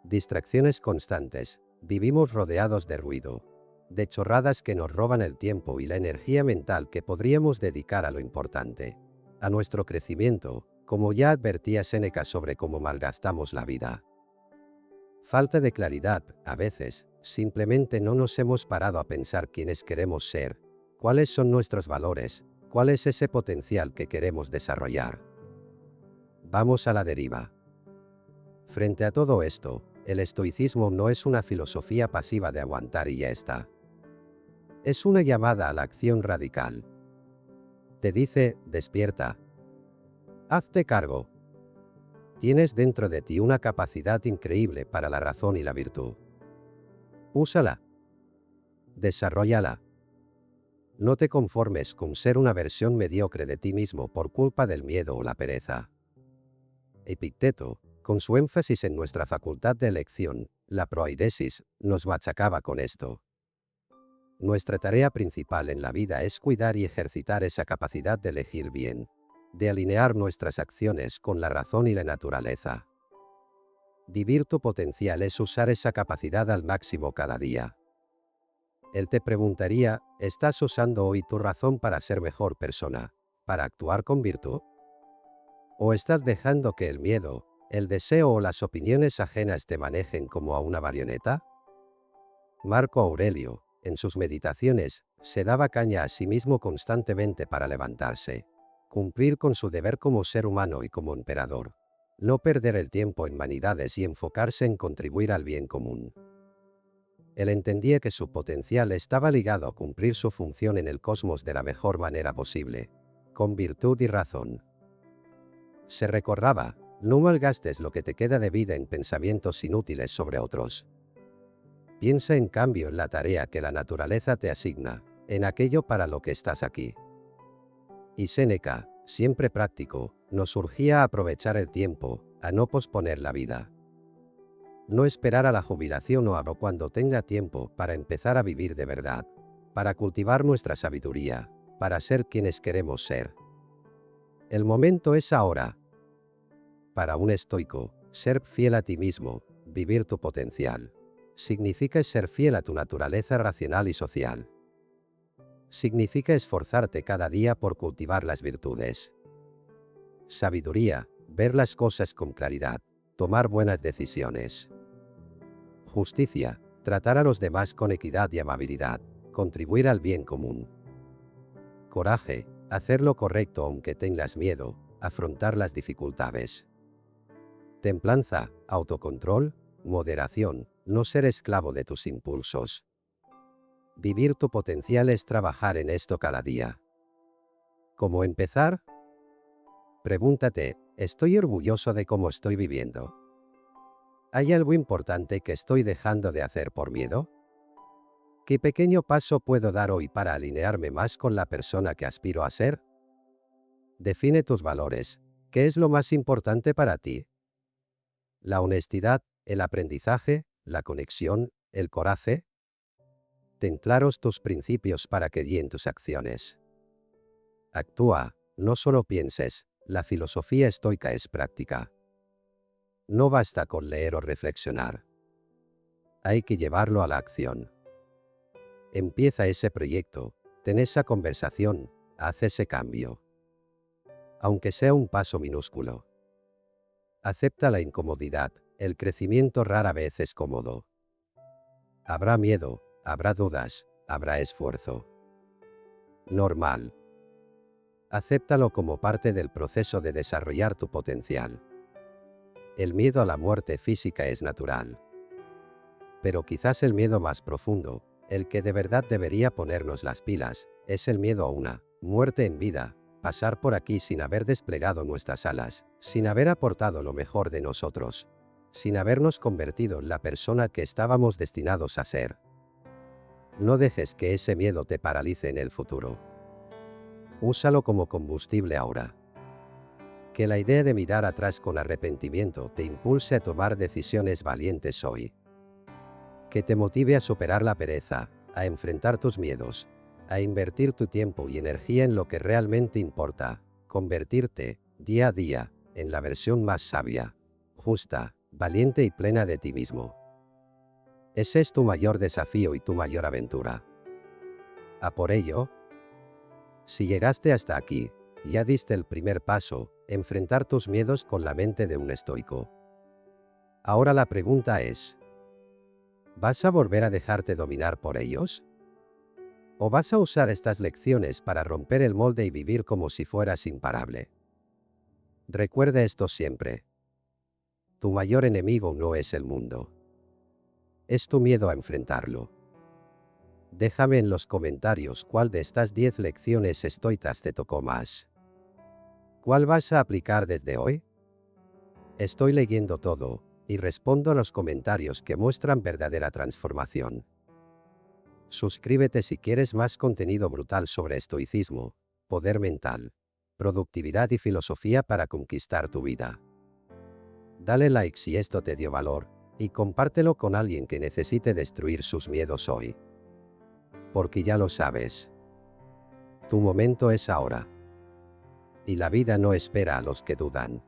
Distracciones constantes. Vivimos rodeados de ruido, de chorradas que nos roban el tiempo y la energía mental que podríamos dedicar a lo importante, a nuestro crecimiento, como ya advertía Séneca sobre cómo malgastamos la vida. Falta de claridad. A veces, simplemente no nos hemos parado a pensar quiénes queremos ser, cuáles son nuestros valores, cuál es ese potencial que queremos desarrollar. Vamos a la deriva. Frente a todo esto, el estoicismo no es una filosofía pasiva de aguantar y ya está. Es una llamada a la acción radical. Te dice, despierta. Hazte cargo. Tienes dentro de ti una capacidad increíble para la razón y la virtud. Úsala. Desarróllala. No te conformes con ser una versión mediocre de ti mismo por culpa del miedo o la pereza. Epicteto, con su énfasis en nuestra facultad de elección, la proairesis, nos machacaba con esto. Nuestra tarea principal en la vida es cuidar y ejercitar esa capacidad de elegir bien, de alinear nuestras acciones con la razón y la naturaleza. Vivir tu potencial es usar esa capacidad al máximo cada día. Él te preguntaría, ¿estás usando hoy tu razón para ser mejor persona, para actuar con virtud? ¿O estás dejando que el miedo, el deseo o las opiniones ajenas te manejen como a una marioneta? Marco Aurelio, en sus meditaciones, se daba caña a sí mismo constantemente para levantarse, cumplir con su deber como ser humano y como emperador, no perder el tiempo en vanidades y enfocarse en contribuir al bien común. Él entendía que su potencial estaba ligado a cumplir su función en el cosmos de la mejor manera posible, con virtud y razón. Se recordaba, no malgastes lo que te queda de vida en pensamientos inútiles sobre otros. Piensa en cambio en la tarea que la naturaleza te asigna, en aquello para lo que estás aquí. Y Séneca, siempre práctico, nos urgía a aprovechar el tiempo, a no posponer la vida. No esperar a la jubilación o a cuando tenga tiempo para empezar a vivir de verdad, para cultivar nuestra sabiduría, para ser quienes queremos ser. El momento es ahora. Para un estoico, ser fiel a ti mismo, vivir tu potencial, significa ser fiel a tu naturaleza racional y social. Significa esforzarte cada día por cultivar las virtudes. Sabiduría, ver las cosas con claridad, tomar buenas decisiones. Justicia, tratar a los demás con equidad y amabilidad, contribuir al bien común. Coraje, hacer lo correcto aunque tengas miedo, afrontar las dificultades. Templanza, autocontrol, moderación, no ser esclavo de tus impulsos. Vivir tu potencial es trabajar en esto cada día. ¿Cómo empezar? Pregúntate, ¿estoy orgulloso de cómo estoy viviendo? ¿Hay algo importante que estoy dejando de hacer por miedo? ¿Qué pequeño paso puedo dar hoy para alinearme más con la persona que aspiro a ser? Define tus valores. ¿Qué es lo más importante para ti? ¿La honestidad, el aprendizaje, la conexión, el coraje? Ten claros tus principios para que guíen tus acciones. Actúa, no solo pienses, La filosofía estoica es práctica. No basta con leer o reflexionar. Hay que llevarlo a la acción. Empieza ese proyecto, ten esa conversación, haz ese cambio. Aunque sea un paso minúsculo. Acepta la incomodidad, el crecimiento rara vez es cómodo. Habrá miedo, habrá dudas, habrá esfuerzo. Normal. Acéptalo como parte del proceso de desarrollar tu potencial. El miedo a la muerte física es natural. Pero quizás el miedo más profundo, el que de verdad debería ponernos las pilas, es el miedo a una muerte en vida, pasar por aquí sin haber desplegado nuestras alas, sin haber aportado lo mejor de nosotros, sin habernos convertido en la persona que estábamos destinados a ser. No dejes que ese miedo te paralice en el futuro. Úsalo como combustible ahora. Que la idea de mirar atrás con arrepentimiento te impulse a tomar decisiones valientes hoy. Que te motive a superar la pereza, a enfrentar tus miedos, a invertir tu tiempo y energía en lo que realmente importa, convertirte, día a día, en la versión más sabia, justa, valiente y plena de ti mismo. Ese es tu mayor desafío y tu mayor aventura. A por ello, si llegaste hasta aquí, ya diste el primer paso, enfrentar tus miedos con la mente de un estoico. Ahora la pregunta es, ¿vas a volver a dejarte dominar por ellos? ¿O vas a usar estas lecciones para romper el molde y vivir como si fueras imparable? Recuerda esto siempre. Tu mayor enemigo no es el mundo. Es tu miedo a enfrentarlo. Déjame en los comentarios cuál de estas 10 lecciones estoicas te tocó más. ¿Cuál vas a aplicar desde hoy? Estoy leyendo todo, y respondo a los comentarios que muestran verdadera transformación. Suscríbete si quieres más contenido brutal sobre estoicismo, poder mental, productividad y filosofía para conquistar tu vida. Dale like si esto te dio valor, y compártelo con alguien que necesite destruir sus miedos hoy. Porque ya lo sabes. Tu momento es ahora. Y la vida no espera a los que dudan.